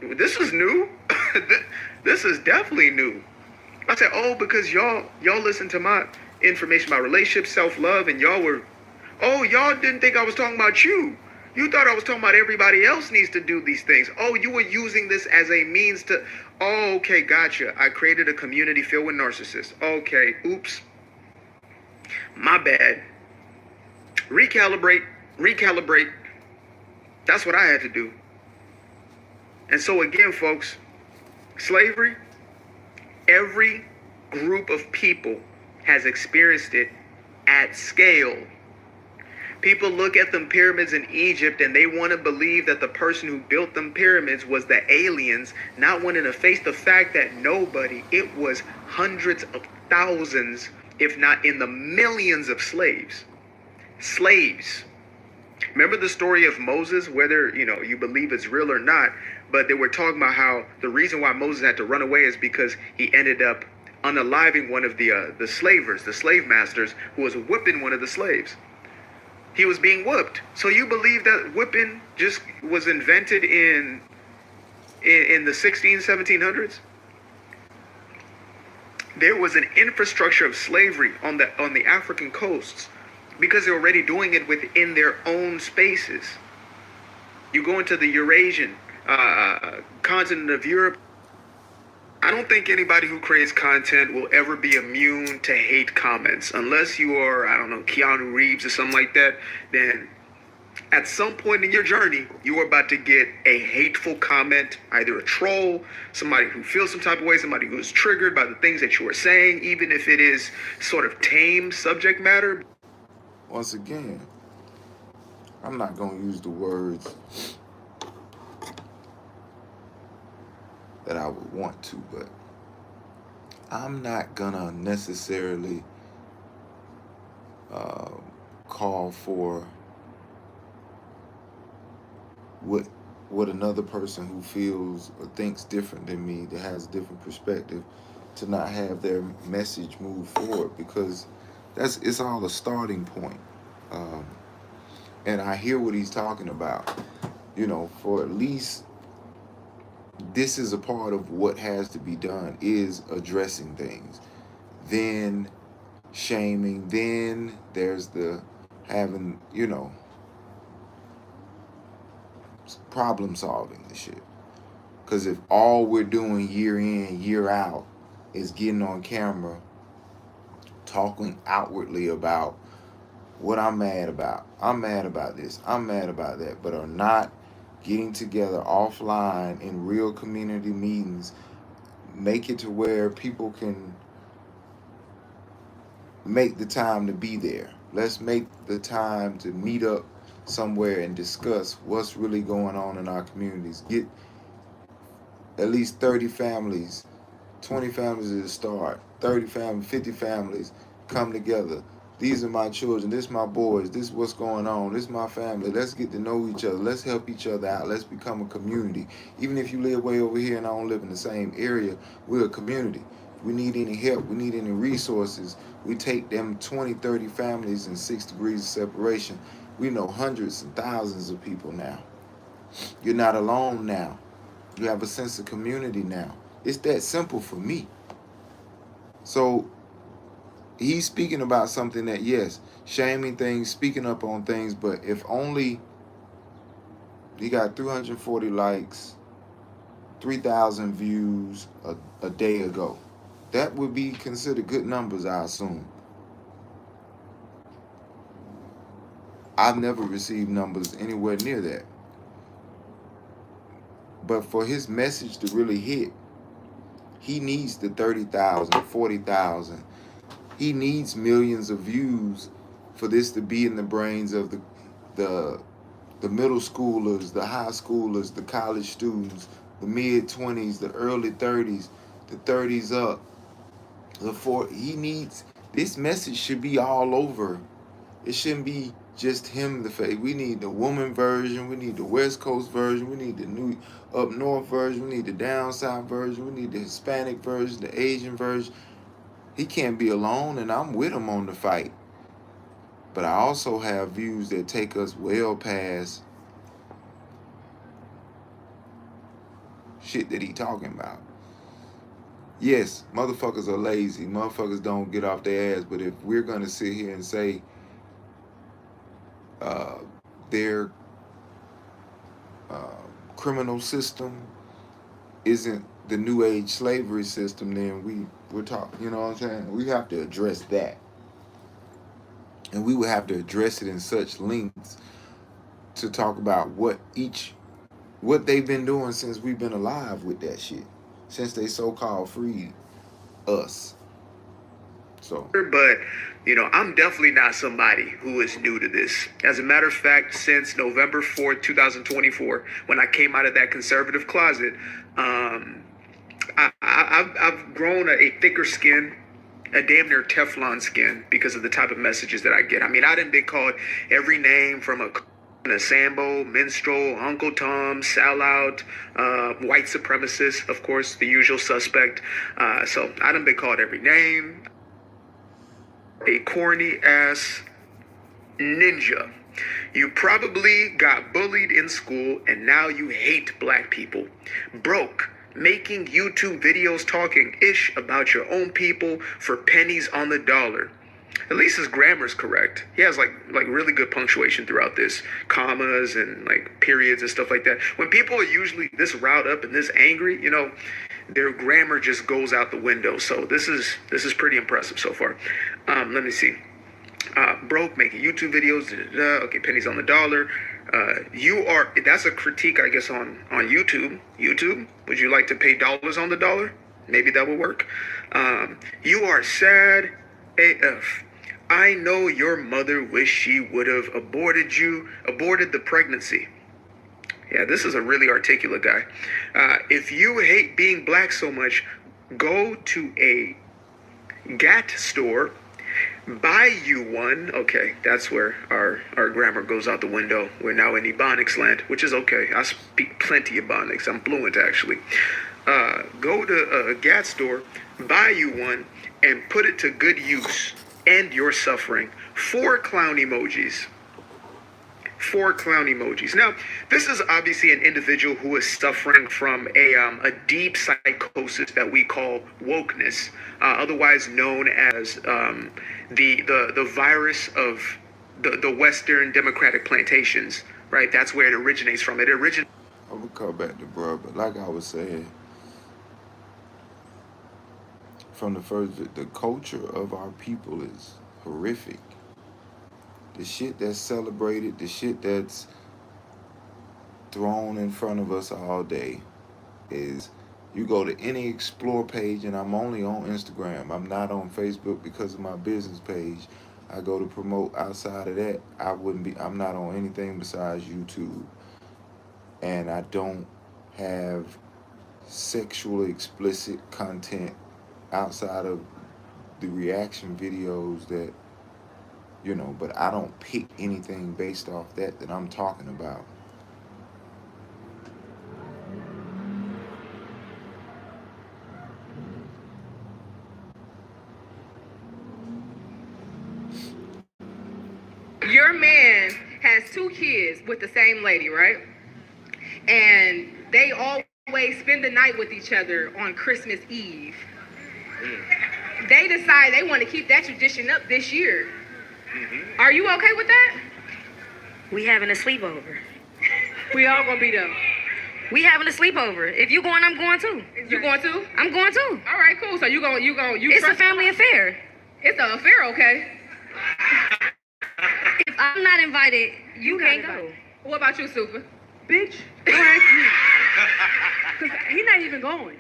S2: this is new. This is definitely new. I said, oh, because y'all listen to my information about relationships, self-love, and y'all didn't think I was talking about you. You thought I was talking about everybody else needs to do these things. Oh, you were using this as a means to, oh, okay, gotcha. I created a community filled with narcissists. Okay, oops. My bad. Recalibrate. That's what I had to do. And so again, folks, slavery, every group of people has experienced it at scale. People look at them pyramids in Egypt and they want to believe that the person who built them pyramids was the aliens, not wanting to face the fact that it was hundreds of thousands, if not in the millions of slaves. Slaves. Remember the story of Moses, whether, you believe it's real or not, but they were talking about how the reason why Moses had to run away is because he ended up unaliving one of the slavers, the slave masters, who was whipping one of the slaves. He was being whooped. So you believe that whipping just was invented in the 1700s? There was an infrastructure of slavery on the African coasts because they were already doing it within their own spaces. You go into the Eurasian continent of Europe. I don't think anybody who creates content will ever be immune to hate comments. Unless you are, I don't know, Keanu Reeves or something like that, then at some point in your journey, you are about to get a hateful comment, either a troll, somebody who feels some type of way, somebody who is triggered by the things that you are saying, even if it is sort of tame subject matter.
S3: Once again, I'm not going to use the words that I would want to, but I'm not gonna necessarily call for what another person who feels or thinks different than me, that has a different perspective, to not have their message move forward, because it's all a starting point. And I hear what he's talking about, for at least this is a part of what has to be done, is addressing things, then shaming, then there's the having, problem solving the shit. Because if all we're doing year in, year out is getting on camera, talking outwardly about what I'm mad about this, I'm mad about that, but are not getting together offline in real community meetings, make it to where people can make the time to be there. Let's make the time to meet up somewhere and discuss what's really going on in our communities. Get at least 30 families, 20 families at the start, 30 families, 50 families come together. These are my children, this is my boys, this is what's going on, this is my family. Let's get to know each other, let's help each other out, let's become a community. Even if you live way over here and I don't live in the same area, we're a community. If we need any help, we need any resources, we take them 20, 30 families in 6 degrees of separation. We know hundreds and thousands of people now. You're not alone now. You have a sense of community now. It's that simple for me. So he's speaking about something that, yes, shaming things, speaking up on things, but if only he got 340 likes, 3,000 views a day ago, that would be considered good numbers, I assume. I've never received numbers anywhere near that. But for his message to really hit, he needs the 30,000, 40,000. He needs millions of views for this to be in the brains of the middle schoolers, the high schoolers, the college students, the mid-20s, the early 30s, the 30s up. He needs, this message should be all over. It shouldn't be just him the face. We need the woman version. We need the West Coast version. We need the new up north version. We need the down south version. We need the Hispanic version, the Asian version. He can't be alone, and I'm with him on the fight. But I also have views that take us well past shit that he talking about. Yes, motherfuckers are lazy. Motherfuckers don't get off their ass. But if we're gonna sit here and say their criminal system isn't the new age slavery system, then we're talking. You know what I'm saying? We have to address that, and we would have to address it in such lengths to talk about what they've been doing since we've been alive with that shit, since they so-called freed us. So,
S2: But, I'm definitely not somebody who is new to this. As a matter of fact, since November 4th, 2024, when I came out of that conservative closet, I've grown a thicker skin, a damn near Teflon skin, because of the type of messages that I get. I mean, I done been called every name from a Sambo, minstrel, Uncle Tom, sellout, white supremacist, of course, the usual suspect. So I done been called every name. A corny ass ninja. You probably got bullied in school and now you hate black people. Broke. Making YouTube videos talking ish about your own people for pennies on the dollar. At least his grammar's correct. He has like really good punctuation throughout this, commas and like periods and stuff like that. When people are usually this riled up and this angry, their grammar just goes out the window. So this is pretty impressive so far. Let me see. Broke, making YouTube videos. Okay, pennies on the dollar. That's a critique, I guess, on YouTube. YouTube, would you like to pay dollars on the dollar? Maybe that would work. You are sad AF. I know your mother wished she would have aborted the pregnancy. Yeah, this is a really articulate guy. If you hate being black so much, go to a GAT store, buy you one. Okay, that's where our grammar goes out the window. We're now in Ebonics land, which is okay. I speak plenty of Ebonics. I'm fluent, actually. Go to a GAT store, buy you one, and put it to good use. End your suffering. 4 clown emojis. 4 clown emojis. Now, this is obviously an individual who is suffering from a deep psychosis that we call wokeness, otherwise known as the virus of the Western Democratic plantations. Right, that's where it originates from. I'm
S3: gonna come back to bro, but like I was saying, from the culture of our people is horrific. The shit that's celebrated, the shit that's thrown in front of us all day is, you go to any explore page, and I'm only on Instagram. I'm not on Facebook because of my business page. I go to promote outside of that. I'm not on anything besides YouTube. And I don't have sexually explicit content outside of the reaction videos that, but I don't pick anything based off that I'm talking about.
S5: Your man has 2 kids with the same lady, right? And they always spend the night with each other on Christmas Eve. They decide they want to keep that tradition up this year. Are you okay with that?
S6: We having a sleepover.
S5: We all gonna be there.
S6: We having a sleepover. If you going, I'm going too.
S5: You going too?
S6: I'm going too.
S5: All right, cool. So you
S6: It's a family affair.
S5: It's an affair, okay?
S6: If I'm not invited, you can't go.
S5: What about you, Super?
S7: Bitch, don't ask me. Because he's not even going.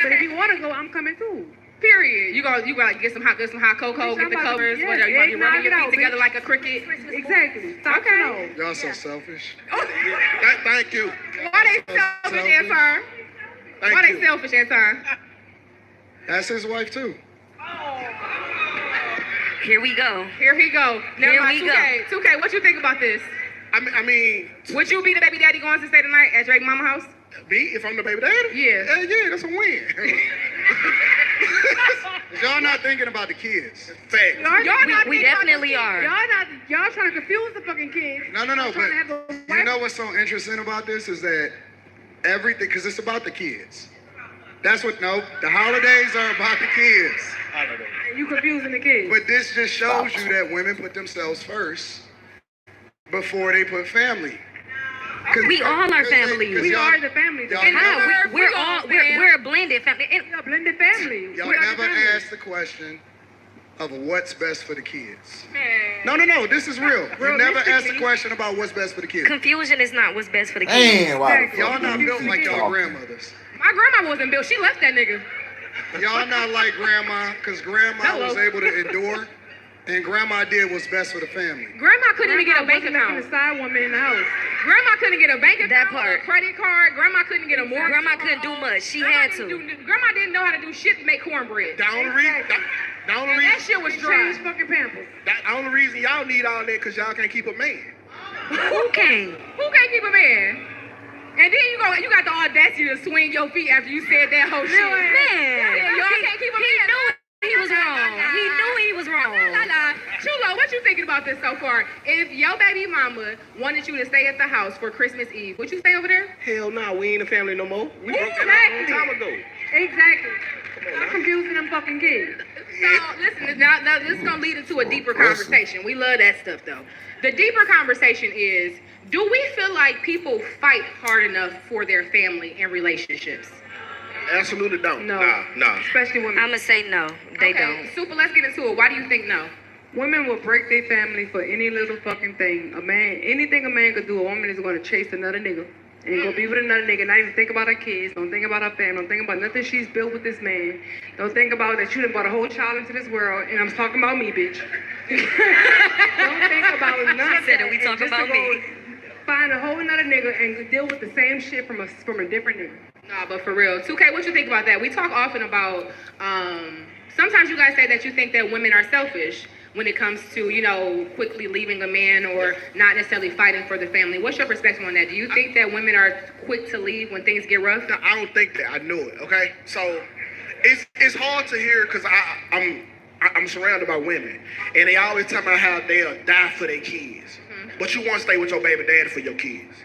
S7: But if you want to go, I'm coming too.
S5: Period. You gotta get some hot cocoa,
S7: Bitch,
S5: get the
S7: I'm about to-
S5: covers,
S7: yeah,
S5: whatever. You
S7: knock
S5: rubbing your
S7: it
S5: feet
S7: out,
S5: together
S7: bitch.
S5: like a cricket.
S7: Exactly. Stop
S5: Okay.
S4: Y'all so selfish.
S1: Thank you.
S5: Why they selfish, Anton? Why they selfish, Anton?
S4: That's his wife too.
S6: Here we go.
S5: Here he go. Now,
S6: Here
S5: my
S6: we
S5: 2K. 2K, what you think about this?
S8: I mean,
S5: Would you be the baby daddy going to stay the night at Drake mama house?
S8: me, if I'm the baby daddy?
S5: Yeah.
S8: Yeah, that's a win.
S4: Y'all not thinking about the kids.
S8: Fact.
S5: Y'all not
S6: We
S5: thinking about
S6: definitely
S5: this
S6: are.
S7: Y'all trying to confuse the fucking kids.
S4: No,
S7: Y'all
S4: but
S7: trying to have the
S4: you know what's so interesting about this is that everything, because it's about the kids. That's what, no, the holidays are about the kids.
S7: You confusing the kids.
S4: But this just shows you that women put themselves first before they put family.
S6: We all are family.
S7: We are the family.
S4: y'all
S7: And
S4: never-
S6: How?
S5: we all
S6: We're a blended family. And
S7: a blended family.
S4: Y'all
S7: We are the
S4: never
S7: family.
S4: asked the question of what's best for the kids.
S5: Man.
S4: No, this is real. You never asked the
S7: Realistically-
S4: question about what's best for the kids.
S6: confusion is not what's best for the kids.
S3: Man, why the
S7: Exactly.
S3: fuck
S4: Y'all not
S3: you
S4: built
S3: keep
S4: like y'all
S3: talking?
S4: grandmothers.
S5: My grandma wasn't built. She left that nigga.
S4: Y'all not like grandma, because grandma
S5: Hello.
S4: was able to endure, and grandma did what's best for the family.
S5: Grandma couldn't even get a bank
S7: Grandma wasn't
S5: account.
S7: the side woman in the house.
S5: Grandma couldn't get a bank account.
S6: That
S5: or
S6: part.
S5: a credit card. Grandma couldn't get a mortgage.
S6: Grandma couldn't do much. She
S5: Grandma
S6: had
S5: didn't
S6: to.
S5: Grandma didn't know how to do shit to make cornbread.
S8: The only reason, the only
S5: And that
S8: reason,
S5: shit was
S7: Change
S5: dry.
S7: fucking pampers.
S8: the only reason y'all need all that because y'all can't keep a man.
S6: Who came?
S5: Who can't keep a man? And then you got the audacity to swing your feet after you said that whole shit.
S6: Man,
S5: Y'all can't keep a
S6: he
S5: man.
S6: knew he was wrong. He knew he was wrong.
S5: La. Chulo, what you thinking about this so far? If your baby mama wanted you to stay at the house for Christmas Eve, would you stay over there?
S8: Hell no, we ain't a family no more. We broke that a long time ago.
S7: Exactly. Stop confusing them fucking kids.
S5: So listen, now this is gonna lead into a deeper conversation. We love that stuff though. The deeper conversation is, do we feel like people fight hard enough for their family and relationships?
S8: Absolutely don't.
S7: No.
S8: Nah.
S7: Especially women.
S6: I'ma say no. They don't.
S5: Super, let's get into it. Why do you think no?
S7: Women will break their family for any little fucking thing. Anything a man could do, a woman is going to chase another nigga. And go be with another nigga, not even think about her kids, don't think about her family, don't think about nothing she's built with this man. Don't think about that you done brought a whole child into this world, and I'm talking about me, bitch. Don't think about none of
S6: Said
S7: that.
S6: it, we
S7: and
S6: talking
S7: just to
S6: about
S7: go
S6: me.
S7: Find a whole another nigga and deal with the same shit from a different nigga.
S5: Nah, but for real. 2K, what you think about that? We talk often about, sometimes you guys say that you think that women are selfish when it comes to, quickly leaving a man or not necessarily fighting for the family. What's your perspective on that? Do you think that women are quick to leave when things get rough?
S8: No, I don't think that. I knew it. Okay, so it's hard to hear because I'm surrounded by women, and they always tell me how they'll die for their kids. But you want to stay with your baby daddy for your kids.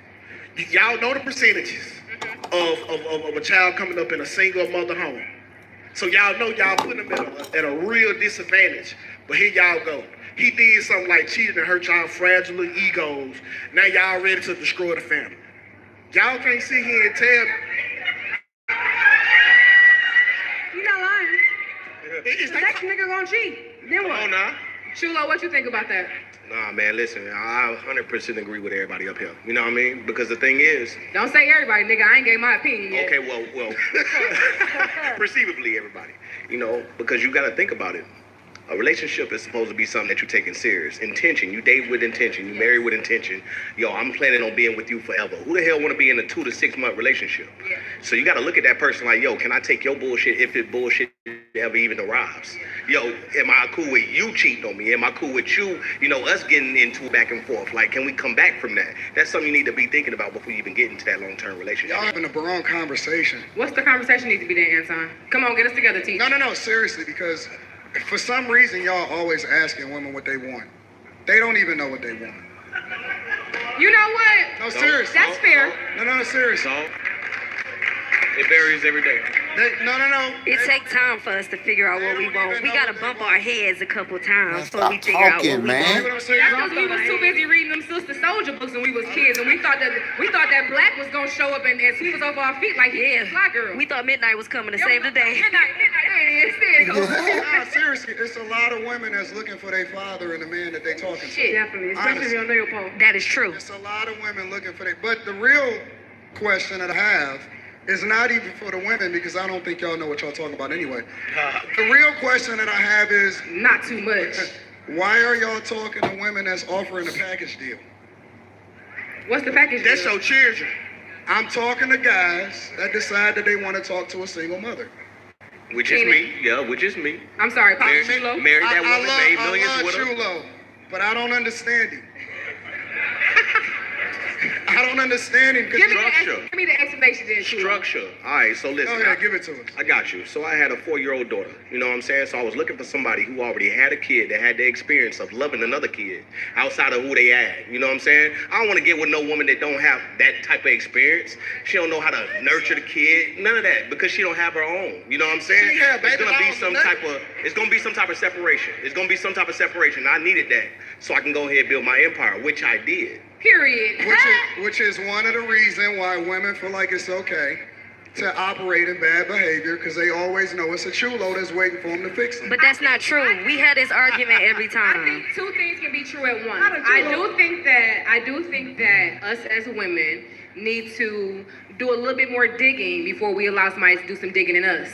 S8: Y'all know the percentages of a child coming up in a single mother home. So y'all know y'all put them at a real disadvantage. But here y'all go. He did something like cheating and hurt y'all fragile little egos. Now y'all ready to destroy the family. Y'all can't sit here and tell.
S7: You not lying.
S8: It's
S7: The next nigga gonna cheat. Then what?
S8: Oh, nah.
S5: Chulo, what you think about that?
S9: Nah, man, listen, I 100% agree with everybody up here. You know what I mean? Because the thing is,
S5: Don't say everybody, nigga. I ain't gave my opinion yet.
S9: okay, well, perceivably everybody. Because you got to think about it. A relationship is supposed to be something that you're taking serious. Intention, you date with intention, you marry with intention. Yo, I'm planning on being with you forever. Who the hell want to be in a 2 to 6 month relationship?
S5: Yeah.
S9: So you got to look at that person like, yo, can I take your bullshit if it bullshit ever even arrives? Yo, am I cool with you cheating on me? Am I cool with you, us getting into back and forth? Like, can we come back from that? That's something you need to be thinking about before you even get into that long-term relationship.
S4: Y'all having the wrong conversation.
S5: What's the conversation need to be then, Anton? Come on, get us together, teach.
S4: No, seriously, because for some reason y'all always asking women what they want. They don't even know what they want.
S5: You know what?
S4: No, seriously.
S5: That's fair.
S4: No, seriously.
S9: So, it varies every day.
S4: No.
S6: It takes time for us to figure out what we want. We gotta bump our heads a couple times before we
S3: Stop
S6: figure out what
S3: talking,
S6: we
S3: man.
S4: You know
S6: want.
S4: what I'm saying?
S5: That's because we was too busy reading them Sister Soldier books when we was kids, and we thought that Black was gonna show up and sweep us off our feet like he is Fly Girl.
S6: We thought Midnight was coming to save the day.
S5: Midnight, hey,
S4: Nah, seriously, it's a lot of women that's looking for their father and the man that they talking to.
S5: Shit.
S7: Definitely, especially if you're on nail polish.
S6: That is true.
S4: It's a lot of women looking for their. But the real question that I have is not even for the women because I don't think y'all know what y'all talking about anyway. The real question that I have is
S5: Not too much.
S4: why are y'all talking to women that's offering a package deal?
S5: What's the package?
S8: That's
S5: deal?
S8: your children.
S4: I'm talking to guys that decide that they want to talk to a single mother.
S9: Which is
S5: Keenan.
S9: me. Yeah, which is me.
S5: I'm sorry, Papa
S9: Married,
S5: Chulo.
S9: married that woman, made
S4: I
S9: millions
S4: love
S9: with her.
S4: Chulo, but I don't understand him. I don't understand him.
S5: Give me,
S9: Structure.
S5: give me the explanation then, Chulo.
S9: Structure. All right, so listen.
S4: Go ahead, give it to us.
S9: I got you. So I had a 4-year-old daughter. You know what I'm saying? So I was looking for somebody who already had a kid that had the experience of loving another kid outside of who they had. You know what I'm saying? I don't want to get with no woman that don't have that type of experience. She don't know how to nurture the kid. None of that, because she don't have her own. You know what I'm saying?
S4: She had
S9: It's
S4: baby
S9: gonna be
S4: dolls
S9: some
S4: and that.
S9: type of. It's gonna be some type of separation. It's gonna be some type of separation. I needed that so I can go ahead and build my empire, which I did.
S5: Period.
S4: Which is one of the reasons why women feel like it's okay to operate in bad behavior, because they always know it's a chulo that's waiting for them to fix them.
S6: But that's not true. We had this argument every
S5: I
S6: time.
S5: think two things can be true at once. I do think that us as women need to do a little bit more digging before we allow somebody to do some digging in us.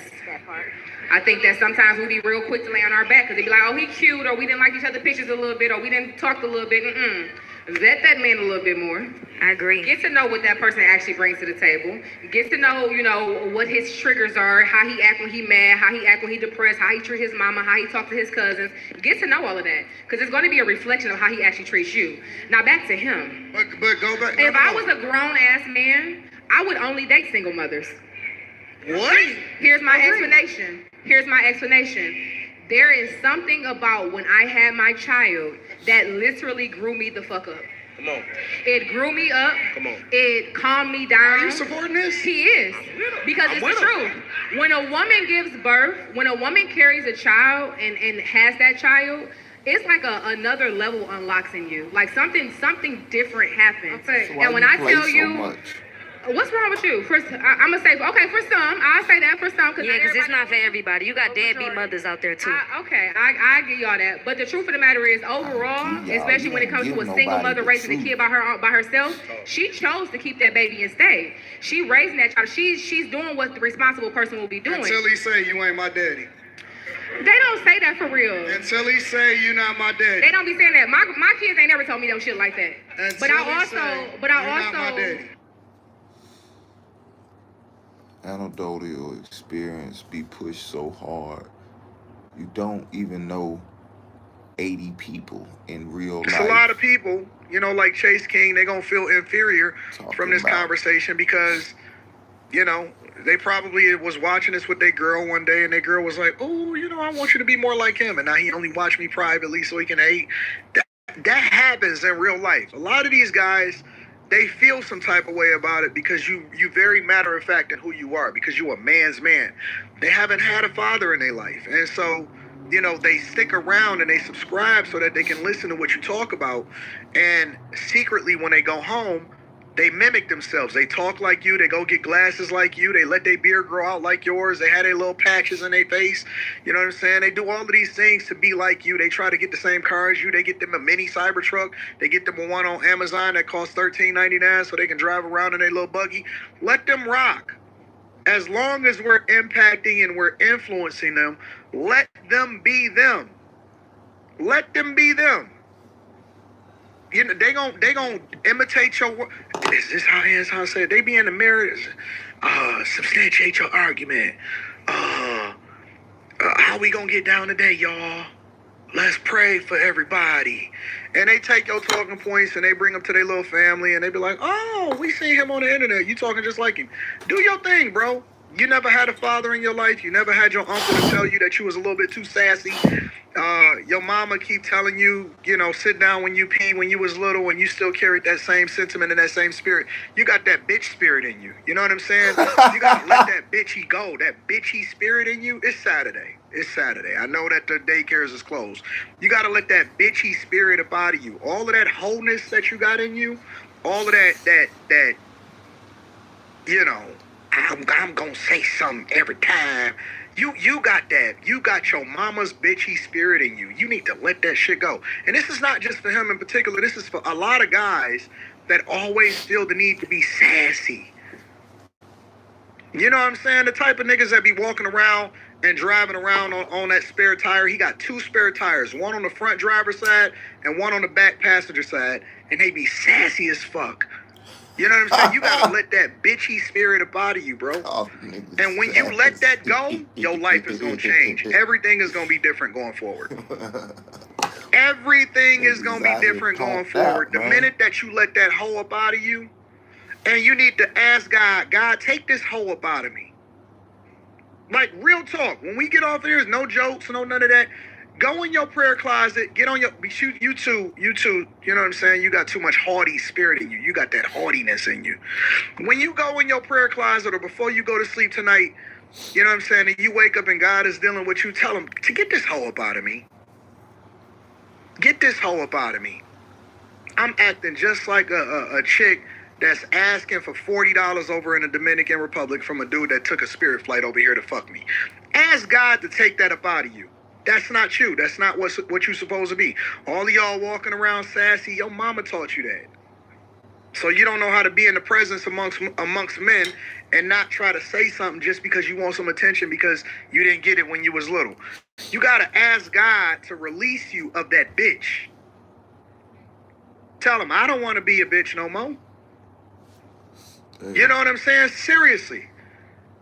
S5: I think that sometimes we be real quick to lay on our back because they be like, oh, he cute, or we didn't like each other's pictures a little bit, or we didn't talk a little bit. Vet that man a little bit more.
S6: I agree.
S5: Get to know what that person actually brings to the table. Get to know, what his triggers are, how he act when he mad, how he act when he depressed, how he treat his mama, how he talk to his cousins. Get to know all of that, because it's going to be a reflection of how he actually treats you. Now back to him.
S4: But go back.
S5: If I was a grown-ass man, I would only date single mothers.
S4: What?
S5: Here's my explanation. There is something about when I had my child that literally grew me the fuck up.
S9: Come on.
S5: It grew me up.
S9: Come on.
S5: It calmed me down.
S4: Are you supporting this?
S5: He is. Because it's the truth. When a woman gives birth, when a woman carries a child and has that child, it's like another level unlocks in you. Like something different happens.
S3: So why
S5: And when
S3: you
S5: I
S3: play
S5: tell
S3: so
S5: you,
S3: much?
S5: what's wrong with you? I'm going to say, okay, for some, I'll say that for some.
S6: Yeah, because it's not for everybody. You got deadbeat mothers out there, too.
S5: I give y'all that. But the truth of the matter is, overall, especially when it comes to a single mother raising a kid by herself, she chose to keep that baby and stay. She raising that child. She's doing what the responsible person will be doing.
S4: Until he say you ain't my daddy.
S5: They don't say that for real.
S4: Until he say you not my daddy.
S5: They don't be saying that. My kids ain't never told me no shit like that.
S4: Until he say, "You not my daddy."
S3: Anecdotal experience be pushed so hard. You don't even know 80 people in real
S4: It's
S3: life.
S4: a lot of people, like Chase King, they gonna feel inferior from this conversation because, they probably was watching this with their girl one day and their girl was like, oh, I want you to be more like him. And now he only watch me privately so he can hate. That happens in real life. A lot of these guys, they feel some type of way about it because you very matter of fact in who you are, because you a man's man. They haven't had a father in their life. And so, they stick around and they subscribe so that they can listen to what you talk about. And secretly when they go home, they mimic themselves. They talk like you. They go get glasses like you. They let their beard grow out like yours. They had their little patches in their face. You know what I'm saying? They do all of these things to be like you. They try to get the same car as you. They get them a mini Cybertruck. They get them a one on Amazon that costs $13.99 so they can drive around in their little buggy. Let them rock. As long as we're impacting and we're influencing them, let them be them. Let them be them. They gon' imitate your work. Is this how Anton said? They be in the mirror, substantiate your argument. How we gonna get down today, y'all? Let's pray for everybody. And they take your talking points and they bring them to their little family and they be like, oh, we seen him on the internet. You talking just like him. Do your thing, bro. You never had a father in your life. You never had your uncle to tell you that you was a little bit too sassy. Your mama keep telling you, sit down when you pee when you was little, and you still carried that same sentiment and that same spirit. You got that bitch spirit in you. You know what I'm saying? You got to let that bitchy go. That bitchy spirit in you. It's Saturday. I know that the daycares is closed. You got to let that bitchy spirit up out of you. All of that wholeness that you got in you, all of that I'm going to say something every time. You got that. You got your mama's bitchy spirit in you. You need to let that shit go. And this is not just for him in particular. This is for a lot of guys that always feel the need to be sassy. You know what I'm saying? The type of niggas that be walking around and driving around on that spare tire. He got 2 spare tires, one on the front driver's side and one on the back passenger side. And they be sassy as fuck. You know what I'm saying? You gotta let that bitchy spirit up out of you, bro.
S3: Oh, niggas
S4: And when you let that go,
S3: sassy.
S4: your life is gonna change. Everything is gonna be different going forward. Everything is gonna be different going forward. The minute that you let that hoe up out of you, and you need to ask God, God, take this hoe up out of me. Like, real talk. When we get off there, there's no jokes, no none of that. Go in your prayer closet, get on your, you too, you know what I'm saying? You got too much haughty spirit in you. You got that haughtiness in you. When you go in your prayer closet or before you go to sleep tonight, you know what I'm saying, and you wake up and God is dealing with you, tell him to get this hoe up out of me. Get this hoe up out of me. I'm acting just like a chick that's asking for $40 over in the Dominican Republic from a dude that took a spirit flight over here to fuck me. Ask God to take that up out of you. That's not you. That's not what you're supposed to be. All of y'all walking around sassy, your mama taught you that. So you don't know how to be in the presence amongst men and not try to say something just because you want some attention because you didn't get it when you was little. You got to ask God to release you of that bitch. Tell him, I don't want to be a bitch no more. You know what I'm saying? Seriously.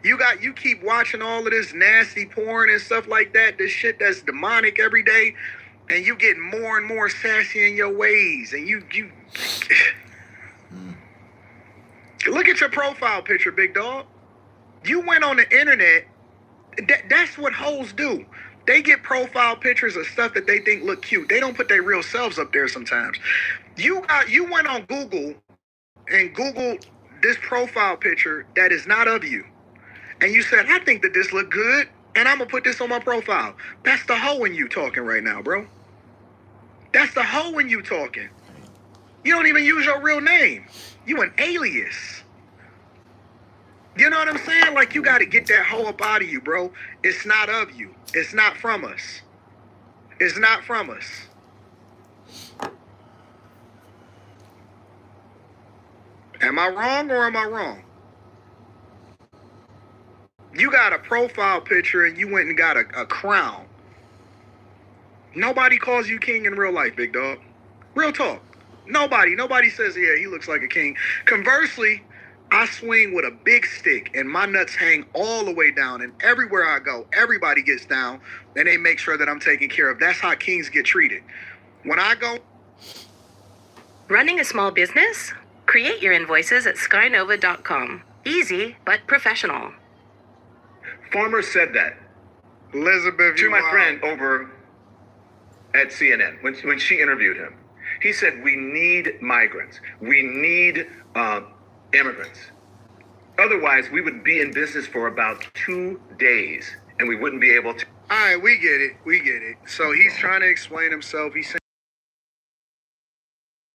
S4: You keep watching all of this nasty porn and stuff like that, this shit that's demonic every day, and you get more and more sassy in your ways, and you look at your profile picture, big dog. You went on the internet. That's what hoes do. They get profile pictures of stuff that they think look cute. They don't put their real selves up there sometimes. You went on Google and Googled this profile picture that is not of you. And you said, I think that this look good, and I'm going to put this on my profile. That's the hoe in you talking right now, bro. That's the hoe in you talking. You don't even use your real name. You an alias. You know what I'm saying? Like, you got to get that hoe up out of you, bro. It's not of you. It's not from us. It's not from us. Am I wrong or am I wrong? You got a profile picture and you went and got a crown. Nobody calls you king in real life, big dog. Real talk. Nobody says, yeah, he looks like a king. Conversely, I swing with a big stick and my nuts hang all the way down, and everywhere I go, everybody gets down and they make sure that I'm taken care of. That's how kings get treated. When I go...
S10: Running a small business? Create your invoices at skynova.com. Easy, but professional.
S11: Farmer said that
S4: Elizabeth,
S11: to my friend over at CNN when she interviewed him. He said, we need migrants. We need immigrants. Otherwise, we would be in business for about 2 days and we wouldn't be able to.
S4: All right, we get it. So he's trying to explain himself. He's saying